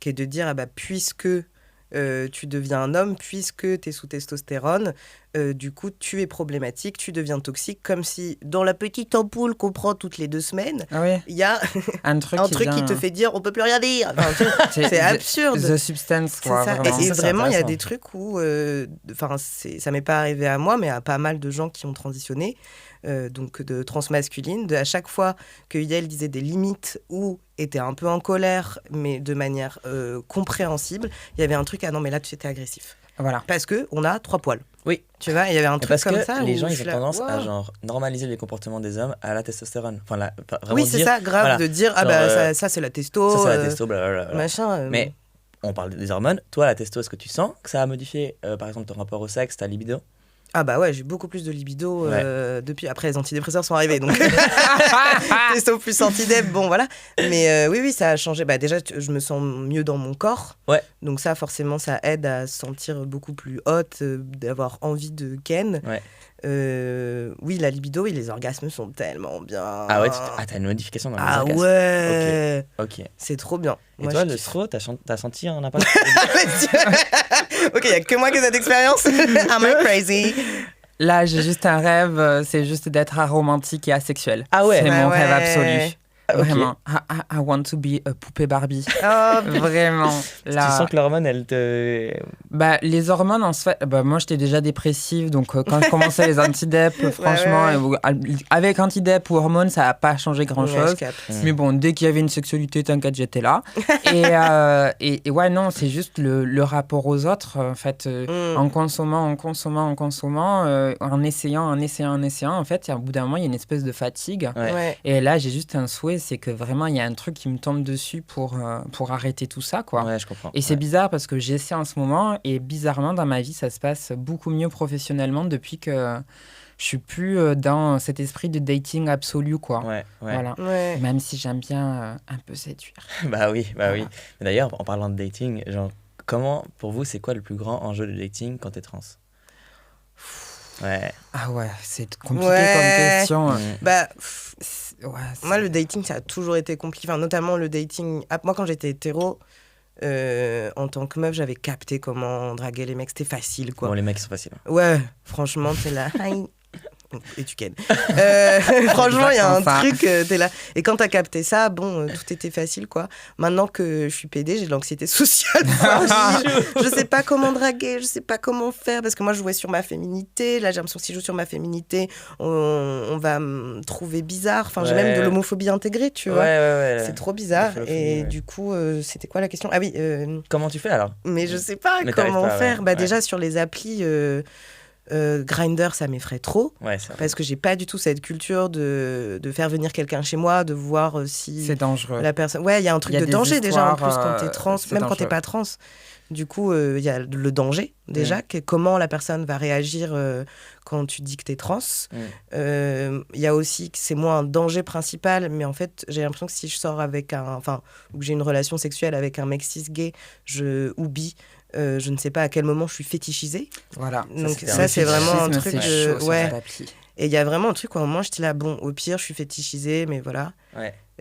qui est de dire, puisque tu deviens un homme, puisque tu es sous testostérone, du coup tu es problématique, tu deviens toxique, comme si dans la petite ampoule qu'on prend toutes les 2 semaines, il y a un truc qui te fait dire on peut plus rien dire. Enfin, c'est absurde. The substance, quoi. C'est ça. Vraiment. Et vraiment, il y a des trucs où, ça m'est pas arrivé à moi, mais à pas mal de gens qui ont transitionné, donc de transmasculine, à chaque fois que Yael disait des limites ou était un peu en colère, mais de manière compréhensible, il y avait un truc, non mais là tu étais agressif. Voilà. Parce qu'on a 3 poils. Oui. Tu vois, il y avait un truc comme ça. Parce que les gens, ils ont tendance à normaliser les comportements des hommes à la testostérone. Enfin, vraiment oui, c'est ça, grave, de dire, ça c'est la testo. Ça c'est la testo, blablabla. Machin. Mais on parle des hormones. Toi, la testo, est-ce que tu sens que ça a modifié, par exemple, ton rapport au sexe, ta libido? Ah bah ouais, j'ai beaucoup plus de libido depuis. Après, les antidépresseurs sont arrivés, donc testo plus antidép, bon voilà. Mais oui, ça a changé. Déjà, je me sens mieux dans mon corps. Ouais. Donc ça, forcément, ça aide à se sentir beaucoup plus haute, d'avoir envie de ken. Ouais. Oui, la libido et les orgasmes sont tellement bien. Ah ouais, t'as une modification dans les orgasmes. Ah ouais. Ok. C'est trop bien. Et toi, le stro, t'as senti un impact? Ok, il n'y a que moi qui ai cette expérience. Am I crazy? Là, j'ai juste un rêve, c'est juste d'être aromantique et asexuel. Ah ouais? C'est mon rêve absolu. Vraiment, I want to be a poupée Barbie. Oh, vraiment. Là. Tu sens que l'hormone, elle te... les hormones, en fait, moi, j'étais déjà dépressive, donc quand je commençais les antidep, franchement, avec antidep ou hormones, ça n'a pas changé grand-chose. Mais bon, dès qu'il y avait une sexualité, t'inquiète, j'étais là. et ouais, non, c'est juste le rapport aux autres, en fait, en consommant, en essayant, en fait, au bout d'un moment, il y a une espèce de fatigue. Ouais. Et là, j'ai juste un souhait, c'est que vraiment il y a un truc qui me tombe dessus pour arrêter tout ça, quoi. Ouais, je comprends. Et c'est bizarre parce que j'essaie en ce moment et bizarrement dans ma vie ça se passe beaucoup mieux professionnellement depuis que je suis plus dans cet esprit de dating absolu, quoi. Ouais. Voilà. Ouais. Même si j'aime bien un peu séduire. Bah oui. D'ailleurs, en parlant de dating, genre comment pour vous c'est quoi le plus grand enjeu de dating quand t'es trans? Ouais. Ah ouais, c'est compliqué comme question. Moi, le dating, ça a toujours été compliqué. Enfin, notamment le dating. Moi, quand j'étais hétéro, en tant que meuf, j'avais capté comment draguer les mecs. C'était facile, quoi. Bon, les mecs sont faciles. Ouais, franchement, c'est là. Et tu kennes. Franchement, il y a un truc, t'es là. Et quand t'as capté ça, bon, tout était facile, quoi. Maintenant que je suis PD, j'ai de l'anxiété sociale fragile. Je sais pas comment draguer, je sais pas comment faire, parce que moi, je jouais sur ma féminité. Là, j'ai l'impression que si je joue sur ma féminité, on va me trouver bizarre. Enfin, j'ai même de l'homophobie intégrée, tu vois. C'est trop bizarre. Et du coup, c'était quoi la question ? Ah oui. Comment tu fais alors ? Mais je sais pas comment faire. Déjà, sur les applis... Grindr, ça m'effraie trop parce que j'ai pas du tout cette culture de faire venir quelqu'un chez moi, de voir si c'est dangereux. La personne. Ouais, il y a un truc de danger déjà en plus quand t'es trans, même dangereux. Quand t'es pas trans. Du coup, il y a le danger déjà, comment la personne va réagir quand tu dis que t'es trans. Il y a aussi que c'est moi un danger principal, mais en fait, j'ai l'impression que si je sors avec ou que j'ai une relation sexuelle avec un mec cis gay, ou bi. Je ne sais pas à quel moment je suis fétichisée. Voilà. Donc ça c'est vraiment un truc Et il y a vraiment un truc où à un moment j'étais là, bon, au pire je suis fétichisée, mais voilà.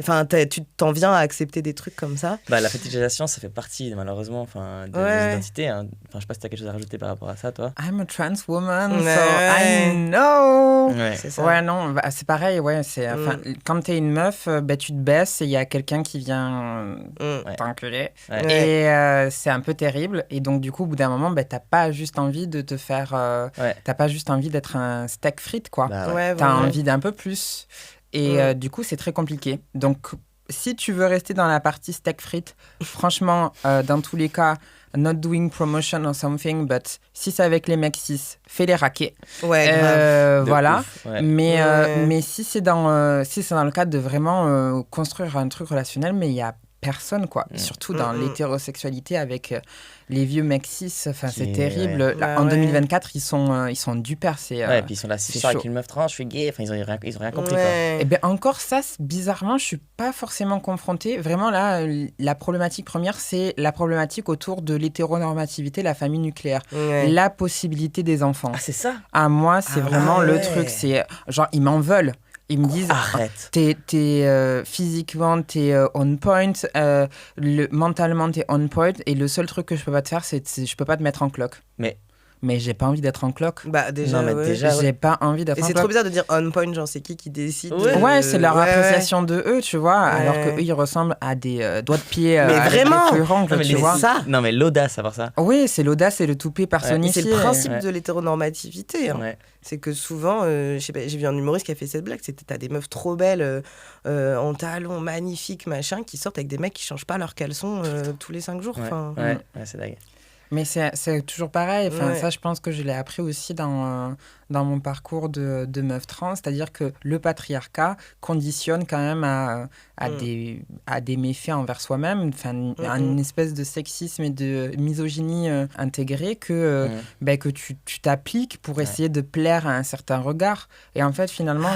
Enfin, tu t'en viens à accepter des trucs comme ça. La fétichisation, ça fait partie, malheureusement, de l'identité. Hein. Je sais pas si t'as quelque chose à rajouter par rapport à ça, toi. I'm a trans woman, so I know. C'est ça. Ouais, non, c'est pareil, quand t'es une meuf, tu te baisses et il y a quelqu'un qui vient t'enculer. Et c'est un peu terrible. Et donc, du coup, au bout d'un moment, t'as pas juste envie de te faire... T'as pas juste envie d'être un steak frite, quoi. T'as envie d'un peu plus. Et du coup, c'est très compliqué. Donc, si tu veux rester dans la partie steak frites, franchement, dans tous les cas, not doing promotion or something, but si c'est avec les mecs cis, fais-les raquer. Voilà. Mais si c'est dans le cadre de vraiment construire un truc relationnel, mais il y a personne, quoi. Surtout dans l'hétérosexualité avec les vieux mecs cis, c'est terrible. En 2024, ils sont du père. Et puis ils sont là, si je sors avec une meuf trans, je suis gay. Ils ont rien compris. Et bien encore ça, bizarrement, je suis pas forcément confrontée. Vraiment là, la problématique première, c'est la problématique autour de l'hétéronormativité, la famille nucléaire, la possibilité des enfants. Ah, c'est ça. Moi, c'est vraiment le truc. C'est genre ils m'en veulent. Ils me disent, arrête. Physiquement, t'es on point, mentalement, t'es on point, et le seul truc que je peux pas te faire, c'est je peux pas te mettre en cloque. Mais j'ai pas envie d'être en cloque. Déjà, j'ai pas envie d'être en cloque. Et c'est trop bizarre de dire on point, genre c'est qui décide. C'est leur appréciation de eux, tu vois, alors qu'eux, ils ressemblent à des doigts de pied. Mais vraiment tu vois. Ça. Non, mais l'audace, à part ça. Oui, c'est l'audace et le toupet personnifié. C'est le principe de l'hétéronormativité. Hein. C'est que souvent, je sais pas, j'ai vu un humoriste qui a fait cette blague, c'était t'as des meufs trop belles, en talons, magnifiques, machin, qui sortent avec des mecs qui changent pas leurs caleçons tous les 5 jours. C'est dingue. Mais c'est toujours pareil. Ça, je pense que je l'ai appris aussi dans mon parcours de meuf trans. C'est-à-dire que le patriarcat conditionne quand même à des méfaits envers soi-même. Une espèce de sexisme et de misogynie intégrée que tu t'appliques pour essayer de plaire à un certain regard. Et en fait, finalement,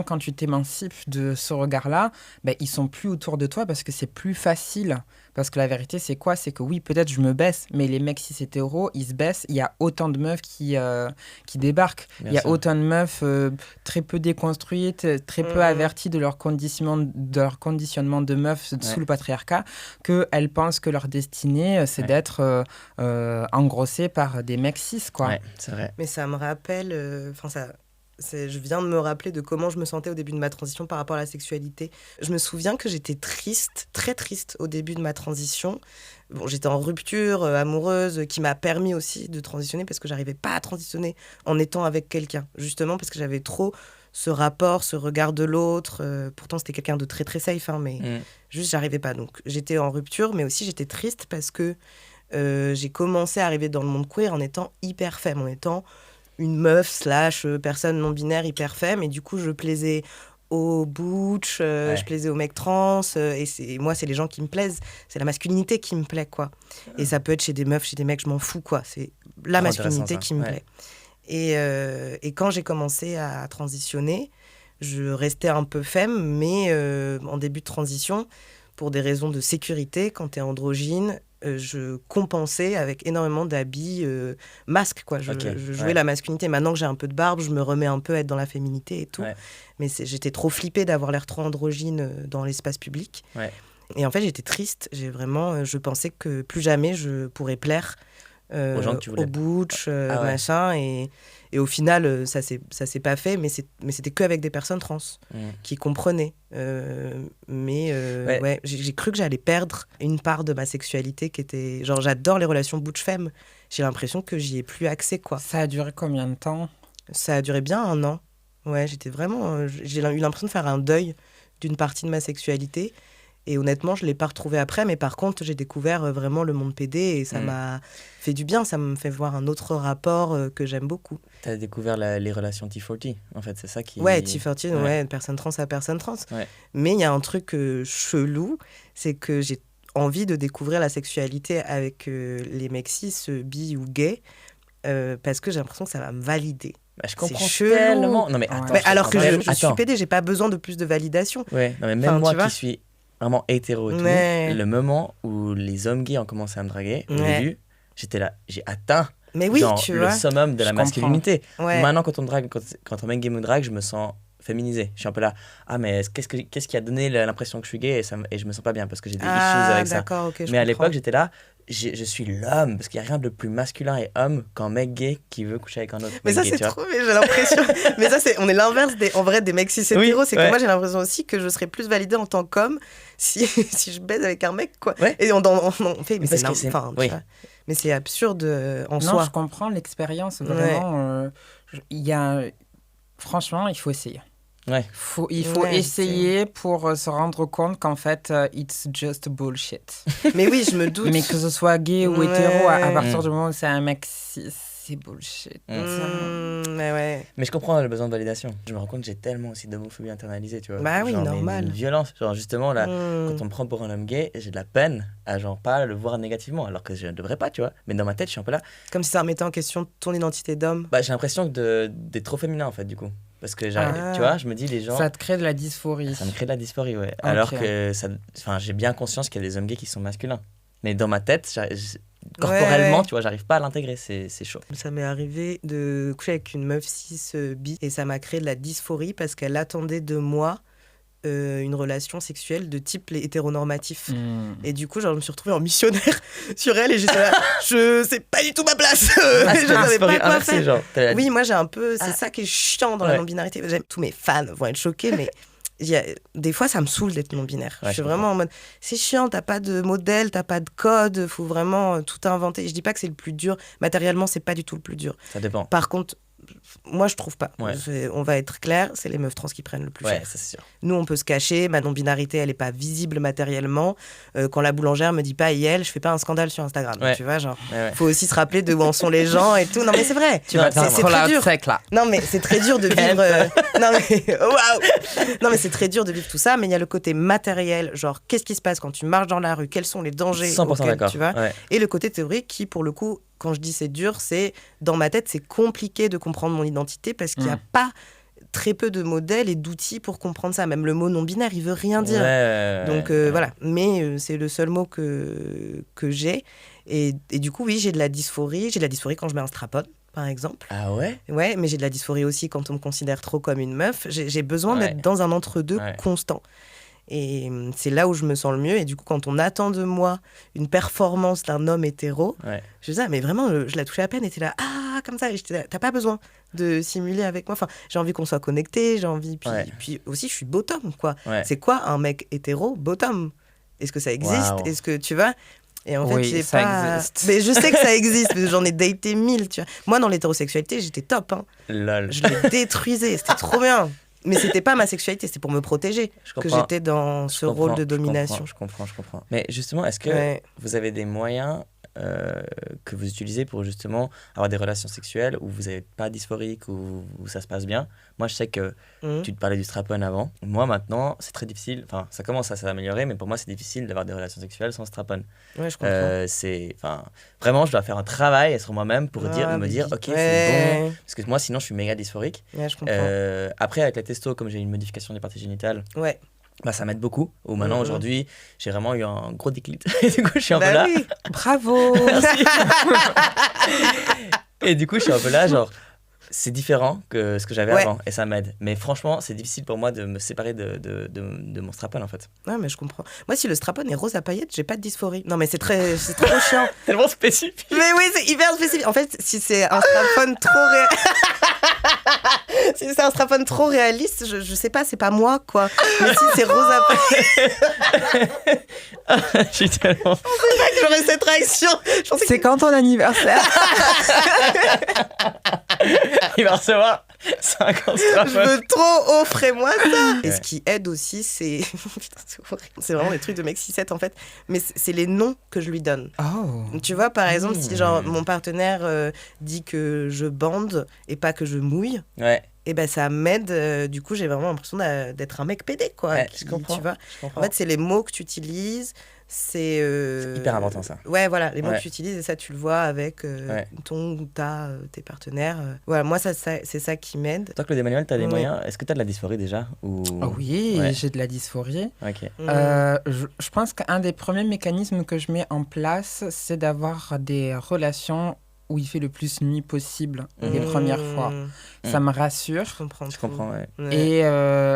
quand tu t'émancipes de ce regard-là, ils sont plus autour de toi parce que c'est plus facile. Parce que la vérité, c'est quoi ? C'est que oui, peut-être je me baisse, mais les mecs cis hétéros, ils se baissent. Il y a autant de meufs qui débarquent. Il y a autant de meufs très peu déconstruites, très peu averties de leur conditionnement de meufs sous le patriarcat, qu'elles pensent que leur destinée, c'est d'être engrossées par des mecs cis, quoi. Ouais, c'est vrai. Mais ça me rappelle... je viens de me rappeler de comment je me sentais au début de ma transition par rapport à la sexualité. Je me souviens que j'étais triste, très triste au début de ma transition. Bon, j'étais en rupture amoureuse qui m'a permis aussi de transitionner parce que j'arrivais pas à transitionner en étant avec quelqu'un. Justement parce que j'avais trop ce rapport, ce regard de l'autre. Pourtant, c'était quelqu'un de très très safe, mais juste j'arrivais pas. Donc j'étais en rupture, mais aussi j'étais triste parce que j'ai commencé à arriver dans le monde queer en étant hyper femme, en étant... une meuf / personne non-binaire hyper femme, et du coup je plaisais aux butch, je plaisais aux mecs trans, et moi c'est les gens qui me plaisent, c'est la masculinité qui me plaît, quoi. Et ça peut être chez des meufs, chez des mecs, je m'en fous, quoi. C'est la masculinité qui me plaît. Et quand j'ai commencé à transitionner, je restais un peu femme, mais en début de transition, pour des raisons de sécurité, quand t'es androgyne, je compensais avec énormément d'habits masques, quoi. Je jouais la masculinité. Maintenant que j'ai un peu de barbe, je me remets un peu à être dans la féminité et tout. Mais j'étais trop flippée d'avoir l'air trop androgyne dans l'espace public. Et en fait, j'étais triste. Je pensais que plus jamais je pourrais plaire Aux gens que tu voulais. au butch, Ah ouais. machin. Et au final, ça s'est pas fait, mais c'était qu'avec des personnes trans qui comprenaient. Ouais. Ouais, j'ai cru que j'allais perdre une part de ma sexualité qui était... Genre, j'adore les relations butch-femme. J'ai l'impression que j'y ai plus accès, quoi. Ça a duré combien de temps? Ça a duré bien 1 an. Ouais, j'étais vraiment... j'ai eu l'impression de faire un deuil d'une partie de ma sexualité. Et honnêtement, je ne l'ai pas retrouvé après. Mais par contre, j'ai découvert vraiment le monde PD et ça m'a fait du bien. Ça me fait voir un autre rapport que j'aime beaucoup. Tu as découvert les relations T40, en fait, c'est ça qui... Ouais, T14, ouais, personne trans à personne trans. Ouais. Mais il y a un truc chelou, c'est que j'ai envie de découvrir la sexualité avec les mecs cis, bi ou gay, parce que j'ai l'impression que ça va me valider. Bah, je comprends chelou. tellement. Non, mais attends. Ouais. Mais alors que je suis Attends. PD, j'ai pas besoin de plus de validation. Ouais, non, mais même Enfin, moi tu vois. qui suis vraiment hétéro et tout, Ouais. le moment où les hommes gays ont commencé à me draguer, au Ouais. début, j'étais là, j'ai atteint Mais oui, genre, tu le vois. summum de la Je comprends. masculinité. Ouais. Maintenant, quand on me drague, quand un mec gay me drague, je me sens féminisé. Je suis un peu là, ah, mais qu'est-ce qui a donné l'impression que je suis gay et je me sens pas bien parce que j'ai des issues avec ça. D'accord, ok, je Mais à comprends. l'époque, j'étais là, je suis l'homme, parce qu'il n'y a rien de plus masculin et homme qu'un mec gay qui veut coucher avec un autre Mais mec ça, gay, c'est tu vois. trop, mais j'ai l'impression. Mais ça, on est l'inverse en vrai des mecs cis hétéros. Oui, C'est ouais. que moi, j'ai l'impression aussi que je serais plus validée en tant qu'homme si je baise avec un mec, quoi. Ouais. Et on fait, mais Parce que c'est enfin, tu oui. vois. Mais c'est absurde en Non, soi. je comprends l'expérience, vraiment. Il y a... Franchement, il faut essayer. Ouais. Il faut Ouais, essayer pour se rendre compte qu'en fait, it's just bullshit. Mais oui, je me doute. Mais que ce soit gay ou Ouais. hétéro, à partir Mm. du moment où c'est un mec cis, c'est bullshit. Mais ouais. Mais je comprends le besoin de validation. Je me rends compte que j'ai tellement aussi d'homophobie internalisée, tu vois. Bah oui, Genre, mais normal. Une violence. Genre, justement, là, Mm. quand on me prend pour un homme gay, j'ai de la peine à genre pas le voir négativement, alors que je ne devrais pas, tu vois. Mais dans ma tête, je suis un peu là. Comme si ça remettait en question ton identité d'homme. Bah, j'ai l'impression d'être trop féminin, en fait, du coup. Parce que, Ah. tu vois, je me dis, les gens. Ça te crée de la dysphorie. Ça me crée de la dysphorie, ouais. Alors que j'ai bien conscience qu'il y a des hommes gays qui sont masculins. Mais dans ma tête, corporellement, Ouais. tu vois, j'arrive pas à l'intégrer, c'est chaud. Ça m'est arrivé de coucher avec une meuf cis bi et ça m'a créé de la dysphorie parce qu'elle attendait de moi une relation sexuelle de type hétéronormatif. Mm. Et du coup, genre, je me suis retrouvée en missionnaire sur elle et j'étais là, c'est pas du tout ma place. Ah, je c'est la savais dysphorie pas quoi inversée, faire. genre. t'as la- Oui, moi j'ai un peu, c'est Ah. ça qui est chiant dans la Ouais. non-binarité. Tous mes fans vont être choqués, mais des fois ça me saoule d'être non-binaire. Ouais, je suis je vraiment en mode, c'est chiant, t'as pas de modèle, t'as pas de code, faut vraiment tout inventer. Je dis pas que c'est le plus dur, matériellement c'est pas du tout le plus dur. Ça dépend. Par contre, moi je trouve pas. Ouais. On va être clair, c'est les meufs trans qui prennent le plus Ouais, cher. ça c'est sûr. Nous, on peut se cacher. Ma non-binarité, elle n'est pas visible matériellement. Quand la boulangère me dit pas IL, je fais pas un scandale sur Instagram. Ouais. Tu vois, genre, Ouais, ouais. faut aussi se rappeler de où en sont les gens et tout. Non, mais c'est vrai. Tu vas C'est- faire c'est call très out dur. sec là. Non, mais c'est très dur de vivre. Non, mais waouh. Non, mais c'est très dur de vivre tout ça. Mais il y a le côté matériel, genre, qu'est-ce qui se passe quand tu marches dans la rue, quels sont les dangers 100% auxquels d'accord. tu vas. Ouais. Et le côté théorique qui, pour le coup, quand je dis c'est dur, c'est dans ma tête, c'est compliqué de comprendre mon identité parce qu'il n'y a pas très peu de modèles et d'outils pour comprendre ça. Même le mot non-binaire, il veut rien dire. Donc voilà, mais c'est le seul mot que j'ai. Et du coup, oui, j'ai de la dysphorie. J'ai de la dysphorie quand je mets un strap-on, par exemple. Ah ouais? Ouais, mais j'ai de la dysphorie aussi quand on me considère trop comme une meuf. J'ai besoin Ouais. d'être dans un entre-deux Ouais. constant. Et c'est là où je me sens le mieux. Et du coup, quand on attend de moi une performance d'un homme hétéro, Ouais. je disais, mais vraiment, je la touchais à peine. Et t'es là, ah, comme ça. Et j'étais là, t'as pas besoin de simuler avec moi. Enfin, j'ai envie qu'on soit connectés. J'ai envie. Ouais. Puis aussi, je suis bottom, quoi. Ouais. C'est quoi un mec hétéro bottom? Est-ce que ça existe? Waouh. Est-ce que tu vois? Et en fait, Oui, j'ai ça pas. existe. Mais je sais que ça existe, mais j'en ai daté 1000, tu vois. Moi, dans l'hétérosexualité, j'étais top, hein. Lol. Je les détruisais, c'était trop bien. Mais c'était pas ma sexualité, c'était pour me protéger Je que comprends. j'étais dans ce rôle de domination. Je comprends. Mais justement, est-ce que Ouais. vous avez des moyens que vous utilisez pour justement avoir des relations sexuelles où vous n'êtes pas dysphorique, où ça se passe bien? Moi, je sais que Mhm. tu te parlais du strap-on avant. Moi, maintenant, c'est très difficile. Enfin, ça commence à s'améliorer, mais pour moi, c'est difficile d'avoir des relations sexuelles sans strap-on. Ouais, je comprends. Vraiment, je dois faire un travail sur moi-même pour Ah, me dire, baby. ok, c'est Ouais. bon. Parce que moi, sinon, je suis méga dysphorique. Ouais, je comprends. Après, avec la testo, comme j'ai une modification des parties génitales, Ouais. bah, ça m'aide beaucoup. Ou maintenant, Mhm. aujourd'hui, j'ai vraiment eu un gros déclic. Et du coup, je suis un peu Bah là. oui. Bravo. Et du coup, je suis un peu là, genre, c'est différent que ce que j'avais Ouais. avant et ça m'aide. Mais franchement, c'est difficile pour moi de me séparer de mon strap-on en fait. Ouais, mais je comprends. Moi, si le strap-on est rose à paillettes, j'ai pas de dysphorie. Non, mais c'est trop chiant. Tellement spécifique. Mais oui, c'est hyper spécifique. En fait, si c'est un strap-on si c'est un strap-on trop réaliste, je sais pas, c'est pas moi, quoi. Mais si c'est rose à paillettes, Je suis tellement... j'aurais cette réaction. Je pensais que C'est quand ton anniversaire? Il va recevoir 50 je strap-on. veux trop, offrez-moi ça. Et Ouais. ce qui aide aussi, c'est... Putain, c'est horrible. C'est vraiment des trucs de mec 6-7, en fait. Mais c'est les noms que je lui donne. Oh. Tu vois, par exemple, si genre mon partenaire dit que je bande et pas que je mouille, Ouais, et ben ça m'aide. Du coup, j'ai vraiment l'impression d'être un mec pédé, quoi. ouais, je comprends. Tu vois. Je comprends. En fait, c'est les mots que tu utilises. C'est hyper important, ça. Ouais, voilà, les mots Ouais. que tu utilises et ça, tu le vois avec Ouais. ton ou tes partenaires. Voilà, moi, c'est ça qui m'aide. Toi, Claude Emmanuel, t'as des Ouais. moyens. Est-ce que t'as de la dysphorie déjà ou... Ah oui, Ouais. j'ai de la dysphorie. Ok. Je pense qu'un des premiers mécanismes que je mets en place, c'est d'avoir des relations où il fait le plus nuit possible les premières fois. Ça me rassure. Je comprends. Je comprends, ouais. Ouais. Et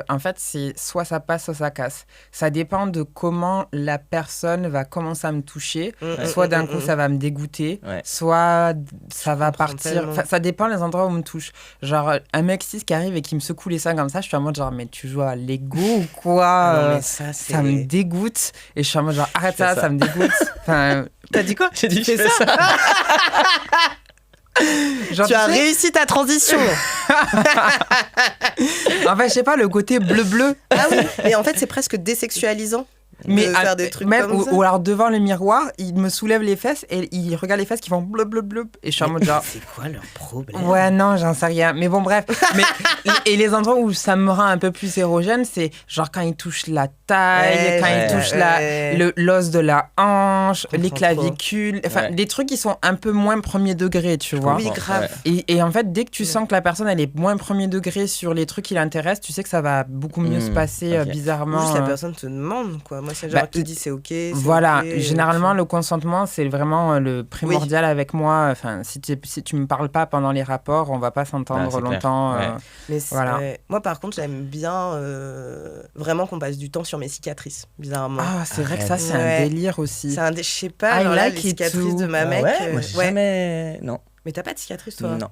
en fait, c'est soit ça passe, soit ça casse. Ça dépend de comment la personne va commencer à me toucher. Soit d'un coup, ça va me dégoûter, Ouais. soit ça va comprends partir. tellement. Enfin, ça dépend des endroits où on me touche. Genre, un mec cis qui arrive et qui me secoue les seins comme ça, je suis en mode genre, mais tu joues à Lego ou quoi? Ah non, mais ça, c'est... Ça me dégoûte. Et je suis en mode genre, arrête fais ça, ça. ça me dégoûte. Enfin, T'as dit quoi? J'ai dit, je fais fais ça. genre, Tu as sais, réussi ta transition. en fait, je sais pas, le côté bleu-bleu. Ah oui, mais en fait, c'est presque désexualisant. Mais de faire des trucs même, comme ça. ou alors devant le miroir, il me soulève les fesses et il regarde les fesses qui font bleu bleu bleu et je suis en mode genre C'est quoi leur problème? ouais non j'en sais rien mais bon bref mais et les endroits où ça me rend un peu plus érogène c'est genre quand il touche la taille Ouais, quand il ouais, touche ouais. l'os de la hanche Je les comprends trop. clavicules enfin Ouais. des trucs qui sont un peu moins premier degré tu vois Oui, comprends, grave. ouais. et en fait, dès que tu sens que la personne elle est moins premier degré sur les trucs qui l'intéressent, tu sais que ça va beaucoup mieux se passer ok. Ou bizarrement. juste la personne te demande, quoi. Moi, c'est genre, Bah, elle te dit c'est ok. c'est Voilà, ok, généralement tu- le consentement c'est vraiment le primordial avec moi. Enfin, si tu me parles pas pendant les rapports, on va pas s'entendre Ah, c'est clair. longtemps. Ouais. Mais Voilà. ouais. Moi, par contre, j'aime bien vraiment qu'on passe du temps sur mes cicatrices, bizarrement. Ah, c'est vrai que ça c'est Ouais. un délire aussi. C'est un je sais pas, I genre là, like les it cicatrices too. de ma Ah mec. ouais, moi j'ai ouais. jamais... Non, Mais t'as pas de cicatrices, toi? non.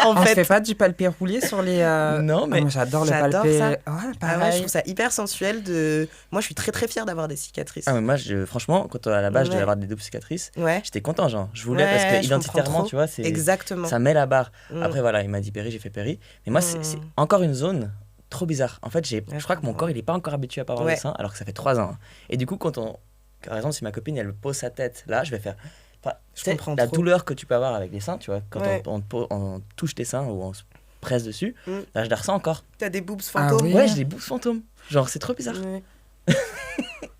En On se fait. fait pas du palpé roulé sur les. Non, mais... moi j'adore le J'adore palpé. ça. Ouais, Ah ouais, je pareil. trouve ça hyper sensuel de. Moi, je suis très très fière d'avoir des cicatrices. Ah, mais moi, franchement, quand à la base, je devais Ouais. avoir des doubles cicatrices, Ouais, j'étais content, genre. Je voulais, Ouais, parce je que comprends identitairement, trop. tu vois, c'est... exactement. ça met la barre. Mm. Après, voilà, il m'a dit Péri, j'ai fait Péri. Mais moi, c'est Mm. encore une zone trop bizarre. En fait, je je crois que mon comprends. corps, il est pas encore habitué à pas avoir Ouais. de sein, alors que ça fait 3 ans. Et du coup, par exemple, si ma copine, elle pose sa tête là, je vais faire... Enfin, Je tu sais, comprends la trop. douleur que tu peux avoir avec les seins, tu vois, quand Ouais. on touche tes seins ou on se presse dessus, Mm. là, je la ressens encore. T'as des boobs Ah fantômes. oui. Ouais, j'ai des bouffes fantômes. Genre, c'est trop bizarre. Ouais.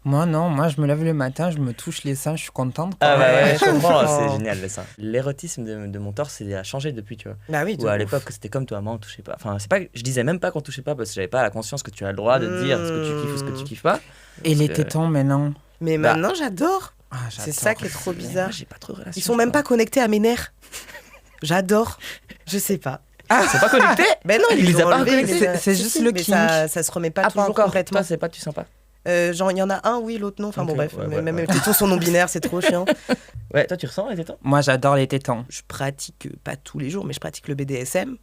Moi non, moi je me lève le matin, je me touche les seins, je suis contente. Ah bah ouais, Ouais, je comprends, je comprends. c'est génial le sein. L'érotisme de mon torse, c'est a changé depuis, tu vois. Bah oui, de Ou à ouf. l'époque, c'était comme toi, maman, on touchait pas. Enfin, c'est pas, je disais même pas qu'on touchait pas parce que j'avais pas la conscience que tu as le droit de dire ce que tu kiffes ou ce que tu kiffes pas. Et les Parce que- tétons maintenant. Mais Bah. maintenant, j'adore. Ah, C'est j'adore. ça qui est trop Mais bizarre. moi, j'ai pas trop de relation. Ils sont même pas connectés à mes nerfs. J'adore. Je sais pas. C'est pas connecté. Ben non, Il ils les a ont pas enlevé, reconnectés. mais ça- C'est si, juste si, le mais kink. ça se remet pas Ah, pas toujours encore. complètement. Toi, c'est pas, tu sens pas. Genre, il y en a un, oui, l'autre non. Enfin bon, Ok, bref. ouais, mais ouais, même ouais. les tétons sont non binaires, c'est trop chiant. Ouais, toi, tu ressens les tétons. Moi j'adore les tétons. Je pratique, pas tous les jours, mais je pratique le BDSM.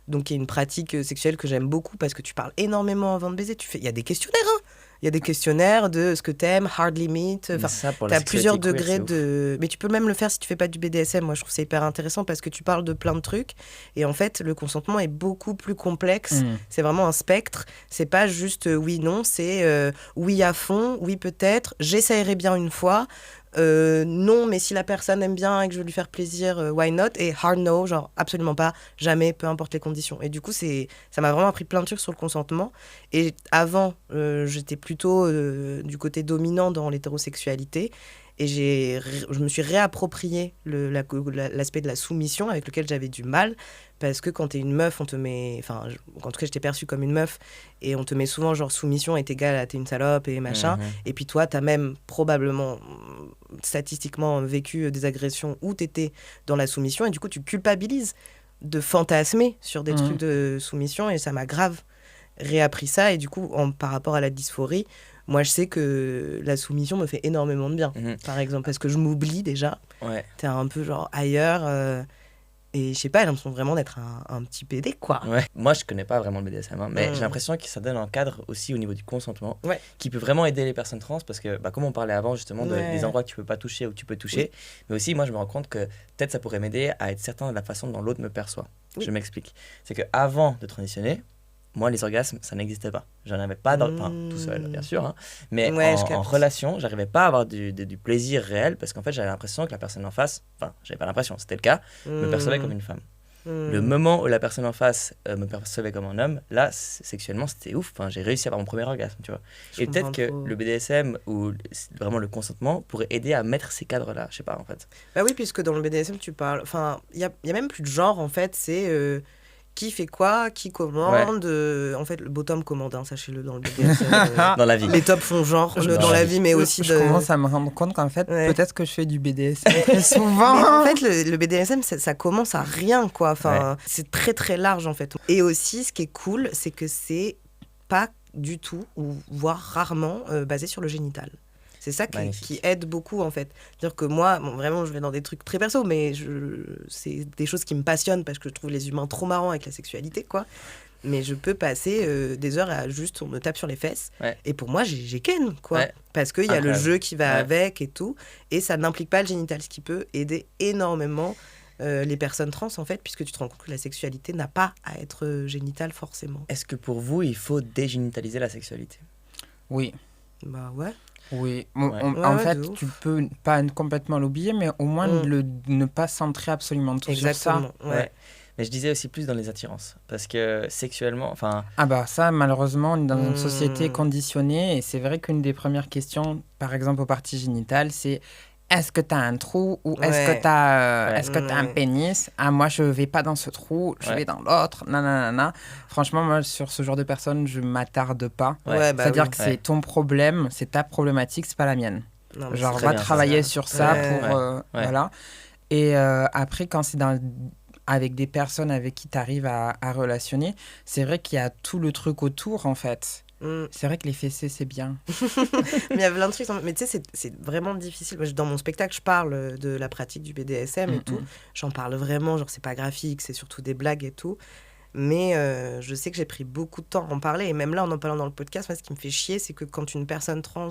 Donc, il y a une pratique sexuelle que j'aime beaucoup parce que tu parles énormément avant de baiser. Il y a des questionnaires, hein. Il y a des questionnaires de ce que t'aimes, hard limit. Enfin, Mais ça, pour la t'as plusieurs sexualité queer, degrés c'est ouf. de. Mais tu peux même le faire si tu fais pas du BDSM. Moi, je trouve ça hyper intéressant parce que tu parles de plein de trucs. Et en fait, le consentement est beaucoup plus complexe. Mm. C'est vraiment un spectre. C'est pas juste oui, non. C'est oui à fond, oui peut-être. J'essayerai bien une fois. Non, mais si la personne aime bien et que je veux lui faire plaisir, why not? Et hard no, genre absolument pas, jamais, peu importe les conditions. Et du coup, ça m'a vraiment appris plein de trucs sur le consentement. Et avant, j'étais plutôt du côté dominant dans l'hétérosexualité. Et je me suis réapproprié l'aspect de la soumission avec lequel j'avais du mal. Parce que quand t'es une meuf, on te met... Enfin, en tout cas, j'étais perçue comme une meuf. Et on te met souvent, genre, soumission est égale à t'es une salope et machin. Mhm. Et puis toi, t'as même probablement, statistiquement, vécu des agressions où t'étais dans la soumission. Et du coup, tu culpabilises de fantasmer sur des Mhm. trucs de soumission et ça m'a grave réappris ça. Et du coup, par rapport à la dysphorie, moi, je sais que la soumission me fait énormément de bien, par exemple, parce que je m'oublie déjà. Ouais. T'es un peu genre ailleurs. Et je sais pas, j'ai l'impression vraiment d'être un petit PD, quoi. Ouais. Moi, je connais pas vraiment le BDSM, hein, mais Mm. j'ai l'impression que ça donne un cadre aussi au niveau du consentement Ouais. qui peut vraiment aider les personnes trans parce que, comme on parlait avant, justement, Ouais. des endroits que tu peux pas toucher ou que tu peux toucher. Mais aussi, moi, je me rends compte que peut-être ça pourrait m'aider à être certain de la façon dont l'autre me perçoit. Oui. Je m'explique. C'est qu'avant de transitionner, moi, les orgasmes, ça n'existait pas. J'en avais pas, enfin, tout seul, bien sûr, hein, mais Ouais, je en capte. relation, j'arrivais pas à avoir du plaisir réel parce qu'en fait, j'avais l'impression que la personne en face, enfin, j'avais pas l'impression, c'était le cas, me percevait comme une femme. Le moment où la personne en face me percevait comme un homme, là, sexuellement, c'était ouf. Enfin, j'ai réussi à avoir mon premier orgasme, tu vois. Je Et peut-être comprends que trop. le BDSM ou vraiment le consentement pourrait aider à mettre ces cadres-là. Je sais pas, en fait. Bah oui, puisque dans le BDSM, tu parles. Enfin, il y a même plus de genre, en fait. C'est qui fait quoi, qui commande. En fait, le bottom commande, hein, sachez-le, dans le BDSM. Dans la vie. Les tops font genre Je- dans dans la la vie, mais aussi Je de. commence à me rendre compte qu'en fait, Ouais. peut-être que je fais du BDSM très Mais souvent. en fait, le BDSM, ça commence à rien, quoi. Enfin, c'est très, très large, en fait. Et aussi, ce qui est cool, c'est que c'est pas du tout, ou voire rarement, basé sur le génital. C'est ça Magnifique. qui aide beaucoup, en fait. C'est-à-dire que moi, bon, vraiment, je vais dans des trucs très perso, mais c'est des choses qui me passionnent parce que je trouve les humains trop marrants avec la sexualité, quoi. Mais je peux passer des heures à juste, on me tape sur les fesses. Ouais. Et pour moi, j'ai ken, quoi. Ouais. Parce qu'il y a le Incroyable. jeu qui va Ouais. avec et tout. Et ça n'implique pas le génital, ce qui peut aider énormément les personnes trans, en fait, puisque tu te rends compte que la sexualité n'a pas à être génitale, forcément. Est-ce que pour vous, il faut dégénitaliser la sexualité? Oui. Bah ouais. Oui, Ouais. En Ouais, fait, de ouf. tu peux pas complètement l'oublier, mais au moins ne pas centrer absolument tout sur Exactement. ça. Ouais. Mais je disais aussi plus dans les attirances. Parce que sexuellement, enfin, Ah bah ça, malheureusement, on est dans une société Mm. conditionnée, et c'est vrai qu'une des premières questions, par exemple aux parties génitales, c'est est-ce que tu as un trou ou est-ce Ouais. que tu as, Ouais. est-ce que t'as un pénis? Ah, moi, je vais pas dans ce trou, je Ouais. vais dans l'autre. Nanana. Franchement, moi, sur ce genre de personnes, je m'attarde pas. Ouais. Bah C'est-à-dire oui. que c'est ton problème, c'est ta problématique, c'est pas la mienne. Non, mais Genre, c'est très va bien, travailler ça. sur ça Ouais. pour... Ouais. Voilà. Et après, quand c'est avec des personnes avec qui tu arrives à relationner, c'est vrai qu'il y a tout le truc autour, en fait. Mm. C'est vrai que les fessées, c'est bien. Mais il y a plein de trucs. Mais tu sais, c'est vraiment difficile. Moi, dans mon spectacle, je parle de la pratique du BDSM et tout. J'en parle vraiment. Genre, c'est pas graphique, c'est surtout des blagues et tout. Mais je sais que j'ai pris beaucoup de temps à en parler. Et même là, en parlant dans le podcast, moi, ce qui me fait chier, c'est que quand une personne trans,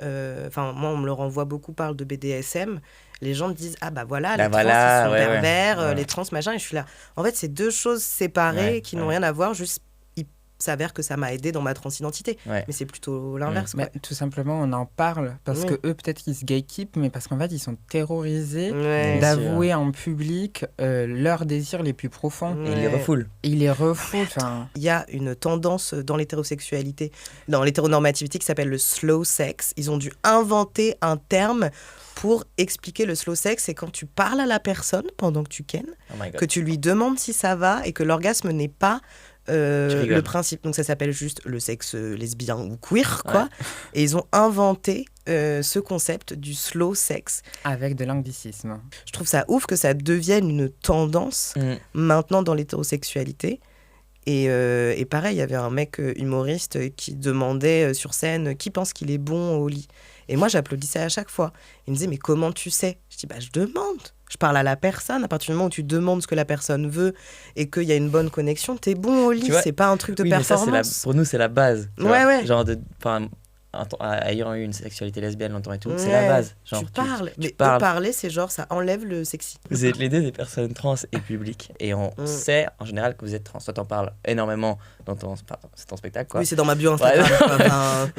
moi, on me le renvoie beaucoup, parle de BDSM, les gens me disent ah bah voilà, Bah les voilà, trans ils sont ouais, pervers, ouais. les trans machin. Et je suis là. En fait, c'est deux choses séparées Ouais, qui n'ont ouais. rien à voir. Juste, il s'avère que ça m'a aidé dans ma transidentité. Ouais. Mais c'est plutôt l'inverse. Mais tout simplement, on en parle parce Oui. que eux, peut-être qu'ils se gatekeep, mais parce qu'en fait, ils sont terrorisés Ouais. Bien d'avouer en public leurs désirs les plus profonds. Et il les Ouais. refoule. Et ils les refoulent. Enfin, Il y a une tendance dans l'hétérosexualité, dans l'hétéronormativité qui s'appelle le slow sex. Ils ont dû inventer un terme pour expliquer le slow sex. C'est quand tu parles à la personne pendant que tu kennes, Oh my God. que tu lui demandes si ça va et que l'orgasme n'est pas rigoles. le principe. Donc ça s'appelle juste le sexe lesbien ou queer, quoi. Ouais. Et ils ont inventé ce concept du slow sex. avec de l'anglicisme. Je trouve ça ouf que ça devienne une tendance Mm. maintenant dans l'hétérosexualité. Et pareil, il y avait un mec humoriste qui demandait sur scène qui pense qu'il est bon au lit. Et moi, j'applaudissais à chaque fois. Il me disait, mais comment tu sais? Je dis, bah, je demande. Je parle à la personne. À partir du moment où tu demandes ce que la personne veut et qu'il y a une bonne connexion, t'es bon au lit. Tu vois, C'est pas un truc de Oui, mais ça, performance. pour nous, c'est la base. tu Ouais, vois. ouais. Genre, ayant eu une sexualité lesbienne longtemps et tout, c'est la Ouais, base. Genre, tu parles. Mais parles. eux parler, c'est genre, ça enlève le sexy. Vous êtes les deux des personnes trans et publiques. Et on sait en général que vous êtes trans. Toi, t'en parles énormément dans c'est ton spectacle, quoi. Oui, c'est dans ma bio Instagram. Ouais. quoi. Enfin,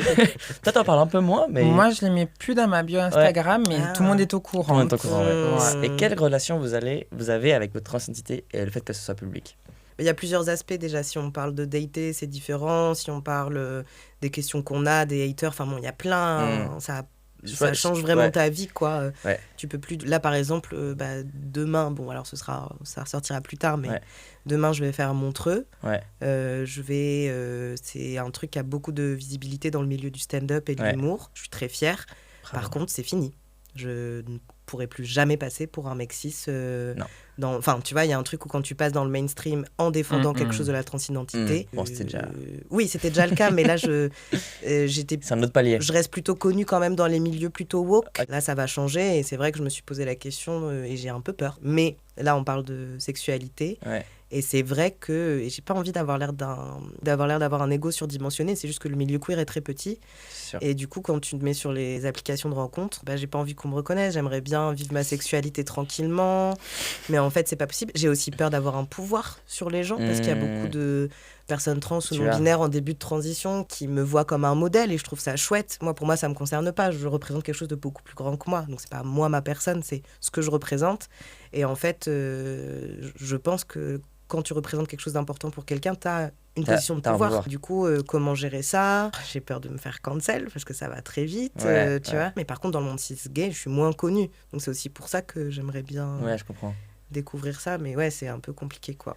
Toi, t'en parles un peu moins, mais. Moi, je les mets plus dans ma bio Instagram, mais Ah. tout le monde est au Tout le courant. monde est au courant, ouais. Ouais. Et quelle relation vous avez avec votre transidentité et le fait que ce soit public? il y a plusieurs aspects déjà. Si on parle de dater, c'est différent. Si on parle des questions qu'on a, des haters, enfin bon, il y a plein. Ça change vraiment Ouais. ta vie, quoi. Ouais. Tu peux plus. Là, par exemple, demain, bon, alors ça ressortira plus tard, mais Ouais. demain, je vais faire Montreux. Ouais. C'est un truc qui a beaucoup de visibilité dans le milieu du stand-up et de Ouais. l'humour. Je suis très fière. Par contre, c'est fini. Je ne pourrai plus jamais passer pour un mec cis Non. Enfin, tu vois, il y a un truc où quand tu passes dans le mainstream en défendant quelque chose de la transidentité... Bon, c'était déjà... Oui, c'était déjà le cas, mais là, j'étais... C'est un autre palier. Je reste plutôt connue quand même dans les milieux plutôt woke. Là, ça va changer et c'est vrai que je me suis posé la question et j'ai un peu peur. Mais là, on parle de sexualité. Ouais. Et c'est vrai que j'ai pas envie d'avoir l'air d'avoir un ego surdimensionné. C'est juste que le milieu queer est très petit. Sûr. Et du coup, quand tu te mets sur les applications de rencontres, j'ai pas envie qu'on me reconnaisse. J'aimerais bien vivre ma sexualité tranquillement. Mais en fait, c'est pas possible. J'ai aussi peur d'avoir un pouvoir sur les gens parce qu'il y a beaucoup de personnes trans ou non-binaires en début de transition qui me voient comme un modèle et je trouve ça chouette. Pour moi, ça me concerne pas. Je représente quelque chose de beaucoup plus grand que moi. Donc, c'est pas moi, ma personne, c'est ce que je représente. Et en fait, je pense que quand tu représentes quelque chose d'important pour quelqu'un, t'as une position de pouvoir. Du coup, comment gérer ça ? J'ai peur de me faire cancel parce que ça va très vite, tu vois. Mais par contre, dans le monde cis-gay, je suis moins connue. Donc, c'est aussi pour ça que j'aimerais bien je comprends. Découvrir ça. Mais ouais, c'est un peu compliqué, quoi.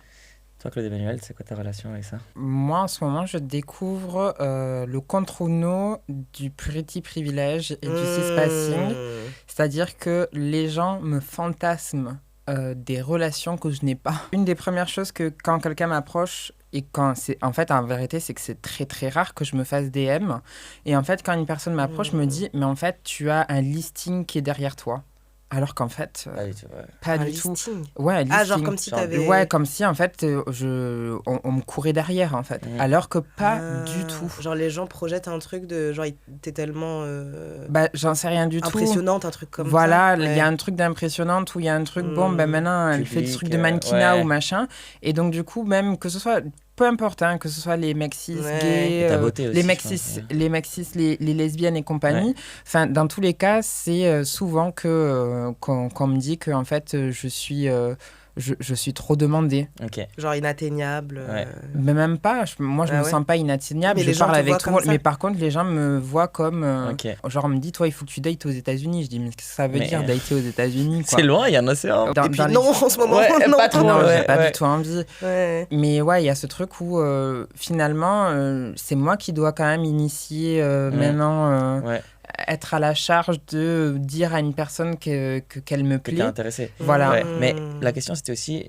Toi, Claude Emmanuel, c'est quoi ta relation avec ça ? Moi, en ce moment, je découvre le contre-no du pretty privilège et du cis-passing. C'est-à-dire que les gens me fantasment des relations que je n'ai pas. Une des premières choses que quand quelqu'un m'approche, et quand c'est en fait en vérité c'est que c'est très très rare que je me fasse DM, et en fait quand une personne m'approche me dit mais en fait tu as un listing qui est derrière toi. Alors qu'en fait, pas du tout. Ouais, un listing. Ah, genre comme si t'avais... Ouais, comme si en fait, on me courait derrière en fait. Alors que pas du tout. Genre les gens projettent un truc de... Genre t'es tellement... j'en sais rien du tout. Impressionnante, un truc comme ça. Voilà, il y a un truc d'impressionnante où il y a un truc, maintenant, elle fait des trucs de mannequinat ou machin. Et donc du coup, même que ce soit... Peu importe, que ce soit les mecs cis, gays, les mecs cis, les lesbiennes et compagnie. Enfin, dans tous les cas, c'est souvent qu'on me dit que en fait, je suis trop demandée. Okay. Genre inatteignable. Mais même pas. Moi, je me sens pas inatteignable. Mais je parle avec tout le monde. Mais par contre, les gens me voient comme... Genre, on me dit, toi, il faut que tu dates aux États-Unis. Je dis, mais qu'est-ce que ça veut dire, dater aux États-Unis, quoi. C'est loin, il y a un océan. Et puis non, en ce moment, non. Pas trop. Non, j'ai pas du tout envie. Mais ouais, il y a ce truc où, finalement, c'est moi qui dois quand même initier maintenant... être à la charge de dire à une personne qu'elle me plaît. Que t'es intéressé. Voilà. Ouais. Mais la question, c'était aussi...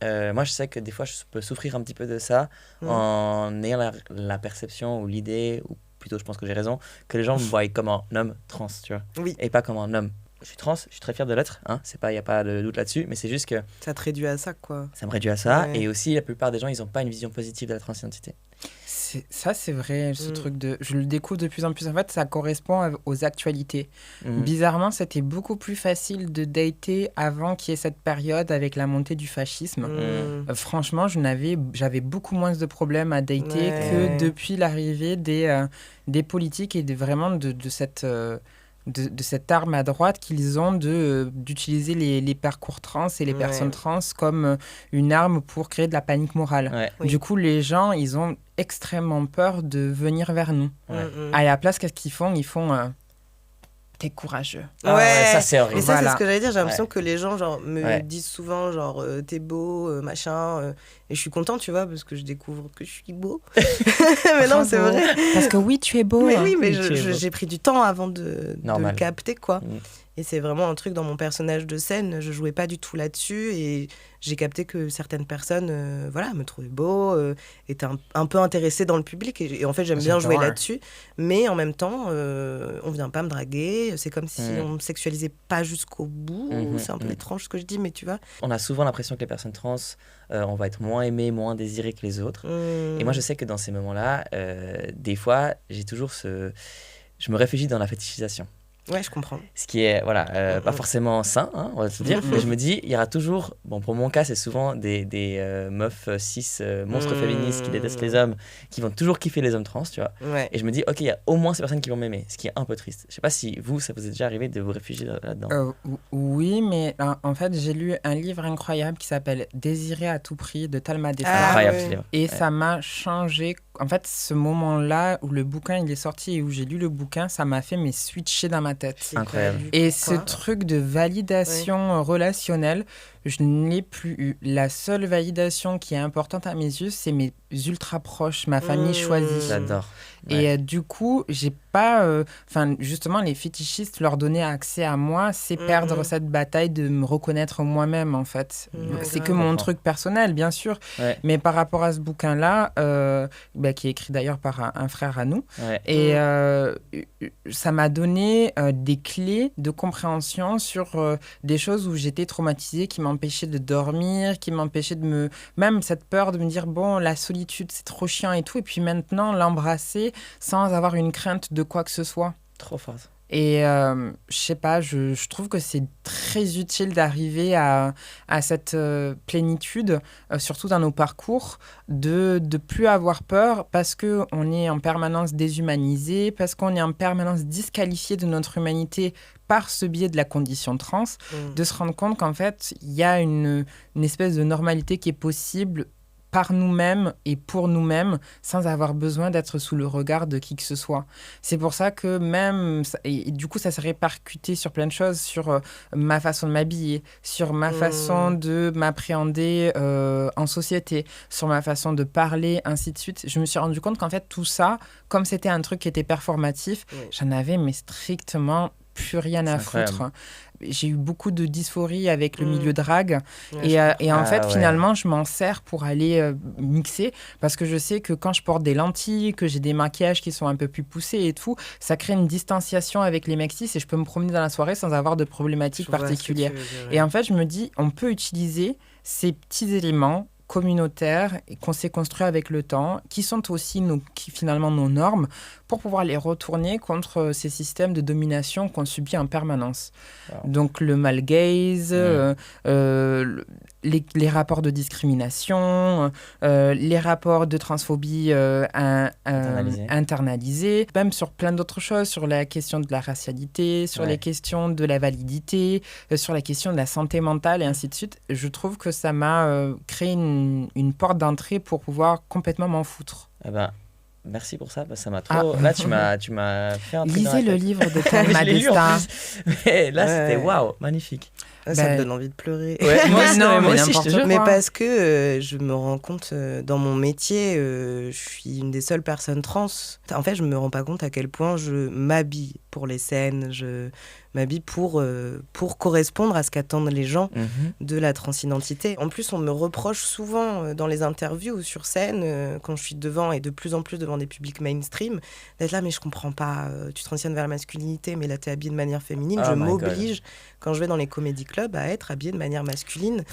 moi, je sais que des fois, je peux souffrir un petit peu de ça en ayant la perception ou l'idée, ou plutôt, je pense que j'ai raison, que les gens me voient comme un homme trans, tu vois. Oui. Et pas comme un homme. Je suis trans, je suis très fier de l'être, il n'y a pas de doute là-dessus, mais c'est juste que... Ça te réduit à ça, quoi. Ça me réduit à ça, et aussi, la plupart des gens, ils n'ont pas une vision positive de la transidentité. Ça, c'est vrai, ce truc de... Je le découvre de plus en plus. En fait, ça correspond aux actualités. Bizarrement, c'était beaucoup plus facile de dater avant qu'il y ait cette période avec la montée du fascisme. Franchement, j'avais beaucoup moins de problèmes à dater que depuis l'arrivée des politiques et vraiment de cette... De cette arme à droite qu'ils ont d'utiliser les parcours trans et les personnes trans comme une arme pour créer de la panique morale. Du coup, les gens, ils ont extrêmement peur de venir vers nous. À la place, qu'est-ce qu'ils font ? Ils font... T'es courageux. Ça c'est horrible. Et ça, c'est ce que j'allais dire. J'ai l'impression que les gens me disent souvent t'es beau, machin. Et je suis contente, tu vois, parce que je découvre que je suis beau. Mais non, c'est vrai. Parce que oui, tu es beau. Mais oui, mais j'ai pris du temps avant de le capter, quoi. Et c'est vraiment un truc dans mon personnage de scène. Je jouais pas du tout là-dessus. Et j'ai capté que certaines personnes me trouvaient beau, étaient un peu intéressées dans le public. Et en fait, j'aime bien jouer là-dessus. Mais en même temps, on vient pas me draguer. C'est comme si on me sexualisait pas jusqu'au bout. C'est un peu étrange ce que je dis, mais tu vois. On a souvent l'impression que les personnes trans, on va être moins aimé, moins désiré que les autres. Et moi, je sais que dans ces moments-là, des fois, j'ai toujours je me réfugie dans la fétichisation. Ouais, je comprends. Ce qui est, pas forcément sain, on va se dire. Mais je me dis, il y aura toujours... Bon, pour mon cas, c'est souvent des meufs cis, monstres féministes qui détestent les hommes, qui vont toujours kiffer les hommes trans, tu vois. Ouais. Et je me dis, ok, il y a au moins ces personnes qui vont m'aimer, ce qui est un peu triste. Je sais pas si ça vous est déjà arrivé de vous réfugier là-dedans. Oui, mais en fait, j'ai lu un livre incroyable qui s'appelle « Désirer à tout prix » de Talma Defa. Incroyable, ce livre. Et ça m'a changé. En fait, ce moment-là où le bouquin il est sorti et où j'ai lu le bouquin, ça m'a fait switcher dans ma tête. Incroyable. Et ce truc de validation relationnelle, je ne l'ai plus eu. La seule validation qui est importante à mes yeux, c'est mes ultra proches, ma famille choisie. J'adore. Et du coup, j'ai pas... justement, les fétichistes, leur donner accès à moi, c'est perdre cette bataille de me reconnaître moi-même, en fait. C'est que mon truc personnel, bien sûr. Ouais. Mais par rapport à ce bouquin-là, qui est écrit d'ailleurs par un frère à nous, et ça m'a donné des clés de compréhension sur des choses où j'étais traumatisée, qui m'empêchaient de dormir, qui m'empêchaient de me... Même cette peur de me dire, bon, la solitude, c'est trop chiant et tout. Et puis maintenant, l'embrasser sans avoir une crainte de quoi que ce soit. Trop fort. Et je sais pas, je trouve que c'est très utile d'arriver à cette plénitude, surtout dans nos parcours, de plus avoir peur parce qu'on est en permanence déshumanisé, parce qu'on est en permanence disqualifié de notre humanité par ce biais de la condition trans, de se rendre compte qu'en fait, il y a une espèce de normalité qui est possible par nous-mêmes et pour nous-mêmes, sans avoir besoin d'être sous le regard de qui que ce soit. C'est pour ça que même... Et du coup, ça s'est répercuté sur plein de choses, sur ma façon de m'habiller, sur ma façon de m'appréhender en société, sur ma façon de parler, ainsi de suite. Je me suis rendu compte qu'en fait, tout ça, comme c'était un truc qui était performatif, j'en avais mais strictement plus rien à foutre. J'ai eu beaucoup de dysphorie avec le milieu drague et en fait finalement je m'en sers pour aller mixer parce que je sais que quand je porte des lentilles, que j'ai des maquillages qui sont un peu plus poussés et tout, ça crée une distanciation avec les mecs cis et je peux me promener dans la soirée sans avoir de problématiques particulières. Et en fait je me dis on peut utiliser ces petits éléments communautaires et qu'on s'est construit avec le temps, qui sont aussi finalement nos normes, pour pouvoir les retourner contre ces systèmes de domination qu'on subit en permanence. Wow. Donc le male gaze, les rapports de discrimination, les rapports de transphobie internalisés, même sur plein d'autres choses, sur la question de la racialité, sur les questions de la validité, sur la question de la santé mentale et ainsi de suite. Je trouve que ça m'a créé une porte d'entrée pour pouvoir complètement m'en foutre. Eh ben, merci pour ça, ça m'a trop... Là, tu m'as fait un truc. Lisez le livre de Thelma Destin. Mais là, c'était waouh, magnifique. Ça me donne envie de pleurer. Ouais, moi aussi, je te jure. Mais parce que je me rends compte, dans mon métier, je suis une des seules personnes trans. En fait, je me rends pas compte à quel point je m'habille pour les scènes, je m'habille pour correspondre à ce qu'attendent les gens de la transidentité. En plus, on me reproche souvent dans les interviews ou sur scène, quand je suis devant et de plus en plus devant des publics mainstream, d'être là, mais je comprends pas, tu transitionnes vers la masculinité, mais là, t'es habillée de manière féminine. Je m'oblige, quand je vais dans les comédie clubs, à être habillée de manière masculine.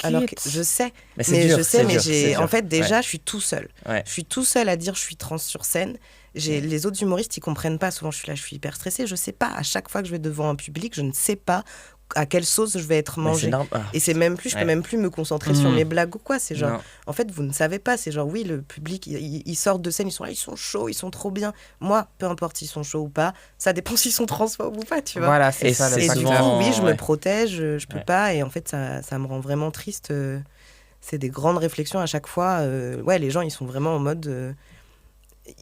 Alors que je sais, mais en fait, déjà, je suis tout seul. Ouais. Je suis tout seul à dire je suis trans sur scène. Les autres humoristes, ils comprennent pas. Souvent, je suis hyper stressée. Je sais pas. À chaque fois que je vais devant un public, je ne sais pas à quelle sauce je vais être mangée. Et c'est même plus, je peux même plus me concentrer sur mes blagues ou quoi. C'est genre, en fait, vous ne savez pas. C'est genre, oui, le public, ils sortent de scène, ils sont là, ils sont chauds, ils sont trop bien. Moi, peu importe s'ils sont chauds ou pas, ça dépend s'ils sont transphobes ou pas, tu vois. Voilà, c'est ça. Et du coup, oui, je me protège, je peux pas. Et en fait, ça me rend vraiment triste. C'est des grandes réflexions à chaque fois. Les gens, ils sont vraiment en mode...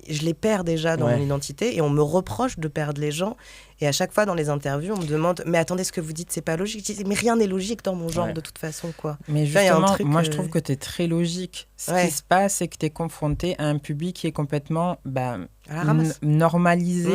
je les perds déjà dans mon identité et on me reproche de perdre les gens. Et à chaque fois dans les interviews, on me demande « Mais attendez, ce que vous dites, c'est pas logique. » Je dis « Mais rien n'est logique dans mon genre de toute façon. » quoi. Mais justement, moi je trouve que tu es très logique. Ce qui se passe, c'est que tu es confronté à un public qui est complètement normalisé.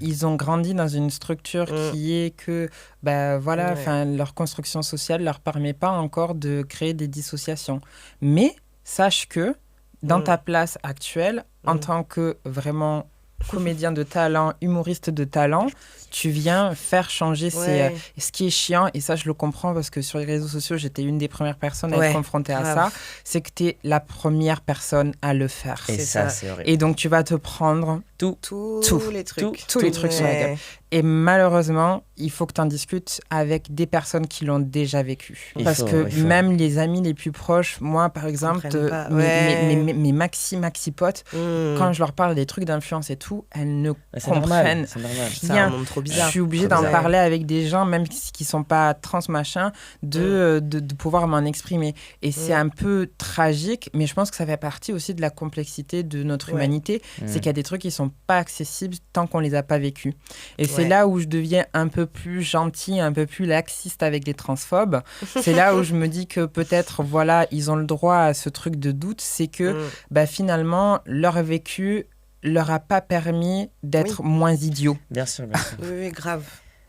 Ils ont grandi dans une structure qui est que leur construction sociale ne leur permet pas encore de créer des dissociations. Mais sache que dans ta place actuelle, en tant que vraiment comédien de talent, humoriste de talent, tu viens faire changer ce qui est chiant, et ça je le comprends parce que sur les réseaux sociaux, j'étais une des premières personnes à être confrontée à ça, c'est que tu es la première personne à le faire. Et ça, c'est horrible. Et donc tu vas te prendre tous les trucs sur la gueule. Et malheureusement, il faut que tu en discutes avec des personnes qui l'ont déjà vécu. Parce que même les amis les plus proches, moi par exemple, mes maxi potes, quand je leur parle des trucs d'influence et tout, elles ne comprennent rien. C'est un monde trop bizarre. Je suis obligée d'en parler avec des gens, même qui ne sont pas trans machin, de pouvoir m'en exprimer. Et c'est un peu tragique, mais je pense que ça fait partie aussi de la complexité de notre humanité. C'est qu'il y a des trucs qui ne sont pas accessibles tant qu'on ne les a pas vécus. Et c'est là où je deviens un peu peu plus gentil, un peu plus laxiste avec les transphobes. C'est là où je me dis que peut-être, voilà, ils ont le droit à ce truc de doute, c'est que finalement, leur vécu leur a pas permis d'être moins idiots. Bien sûr, bien sûr. Oui, grave.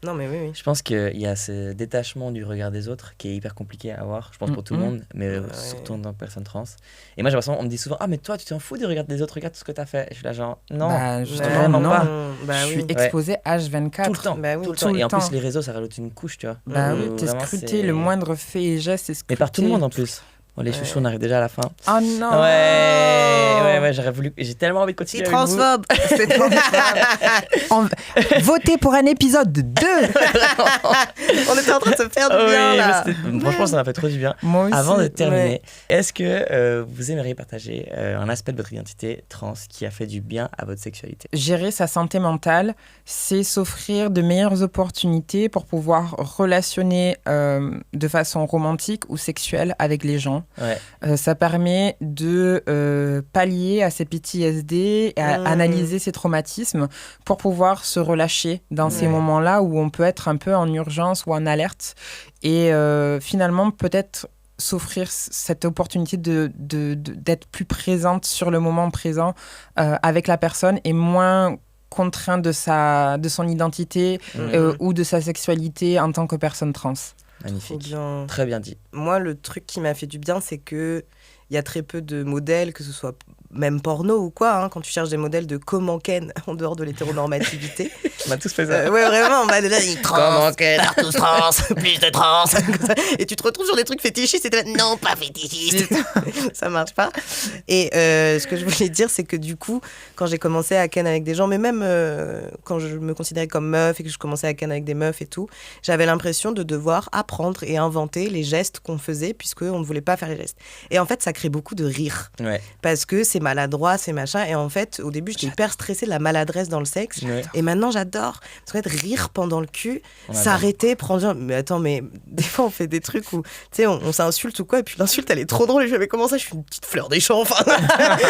Non, mais oui. Je pense qu'il y a ce détachement du regard des autres qui est hyper compliqué à avoir, je pense pour tout le monde, mais surtout en tant que personne trans. Et moi, j'ai l'impression, on me dit souvent, ah, mais toi, tu t'en fous du regard des autres, regarde tout ce que t'as fait. Et je suis là, genre, non, justement, non. pas. Je suis exposé H24. Tout le temps. Bah oui. Tout le temps. Et en plus, les réseaux, ça rajoute une couche, tu vois. Oui, t'es scruté, le moindre fait et geste est scruté. Mais par tout le monde en plus. Bon, les chouchous, on arrive déjà à la fin. Oh non. Ouais, j'aurais voulu. J'ai tellement envie de continuer. C'est transphobe. C'est transphobe. Votez pour un épisode 2. On était en train de se faire du bien là. Franchement, ça m'a fait trop du bien. Moi aussi. Avant de terminer, est-ce que vous aimeriez partager un aspect de votre identité trans qui a fait du bien à votre sexualité? Gérer sa santé mentale, c'est s'offrir de meilleures opportunités pour pouvoir relationner de façon romantique ou sexuelle avec les gens. Ça permet de pallier à ses PTSD et à analyser ses traumatismes pour pouvoir se relâcher dans ces moments-là où on peut être un peu en urgence ou en alerte et finalement peut-être s'offrir cette opportunité d'être plus présente sur le moment présent avec la personne et moins contraint de son identité ou de sa sexualité en tant que personne trans. Magnifique. Très bien dit. Moi, le truc qui m'a fait du bien, c'est que il y a très peu de modèles, que ce soit même porno ou quoi, hein, quand tu cherches des modèles de comment ken en dehors de l'hétéronormativité. On a tous fait ça. Ouais, vraiment, on va là, trans, tous trans, plus de trans. Et tu te retrouves sur des trucs fétichistes et t'es là, non, pas fétichistes. Ça marche pas. Et ce que je voulais dire, c'est que du coup, quand j'ai commencé à ken avec des gens, mais même quand je me considérais comme meuf et que je commençais à ken avec des meufs et tout, j'avais l'impression de devoir apprendre et inventer les gestes qu'on faisait puisqu'on ne voulait pas faire les gestes. Et en fait, ça crée beaucoup de rire. Parce que c'est maladroit, c'est machin. Et en fait, au début, j'étais hyper stressée de la maladresse dans le sexe. Et maintenant, j'adore. Parce qu'en fait, rire pendant le cul, s'arrêter, prendre... Mais attends, mais des fois, on fait des trucs où, tu sais, on s'insulte ou quoi, et puis l'insulte, elle est trop drôle. Et je fais, mais comment ça, je suis une petite fleur des champs, enfin,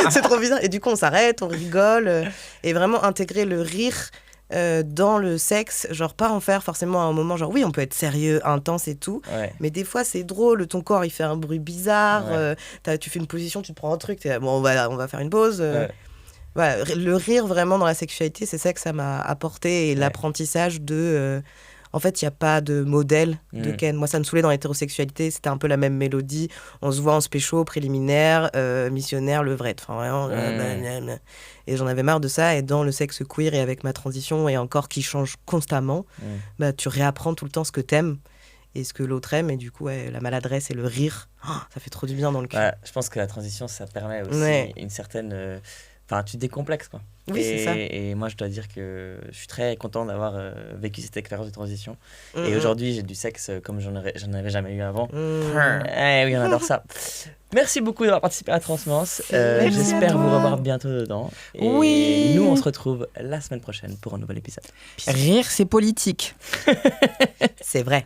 c'est trop bizarre. Et du coup, on s'arrête, on rigole. Et vraiment intégrer le rire dans le sexe, genre pas en faire forcément à un moment, genre oui, on peut être sérieux, intense et tout, mais des fois c'est drôle, ton corps il fait un bruit bizarre, tu fais une position, tu te prends un truc, t'es là, bon, on va faire une pause. Voilà, le rire vraiment dans la sexualité, c'est ça que ça m'a apporté, et l'apprentissage de... en fait, il n'y a pas de modèle de ken. Moi, ça me saoulait dans l'hétérosexualité, c'était un peu la même mélodie. On se voit en spéciaux, préliminaire, missionnaire, levrette. Enfin, vraiment... Et j'en avais marre de ça. Et dans le sexe queer et avec ma transition, et encore qui change constamment, bah, tu réapprends tout le temps ce que t'aimes et ce que l'autre aime. Et du coup, la maladresse et le rire, ça fait trop du bien dans le cul. Je pense que la transition, ça permet aussi une certaine... Enfin, tu décomplexes, quoi. Oui, c'est ça. Et moi, je dois dire que je suis très content d'avoir vécu cette expérience de transition. Et aujourd'hui, j'ai du sexe comme j'en avais jamais eu avant. Oui, on adore ça. Merci beaucoup d'avoir participé à Transmance. J'espère vous revoir bientôt dedans. Et nous, on se retrouve la semaine prochaine pour un nouvel épisode. Rire, c'est politique. C'est vrai.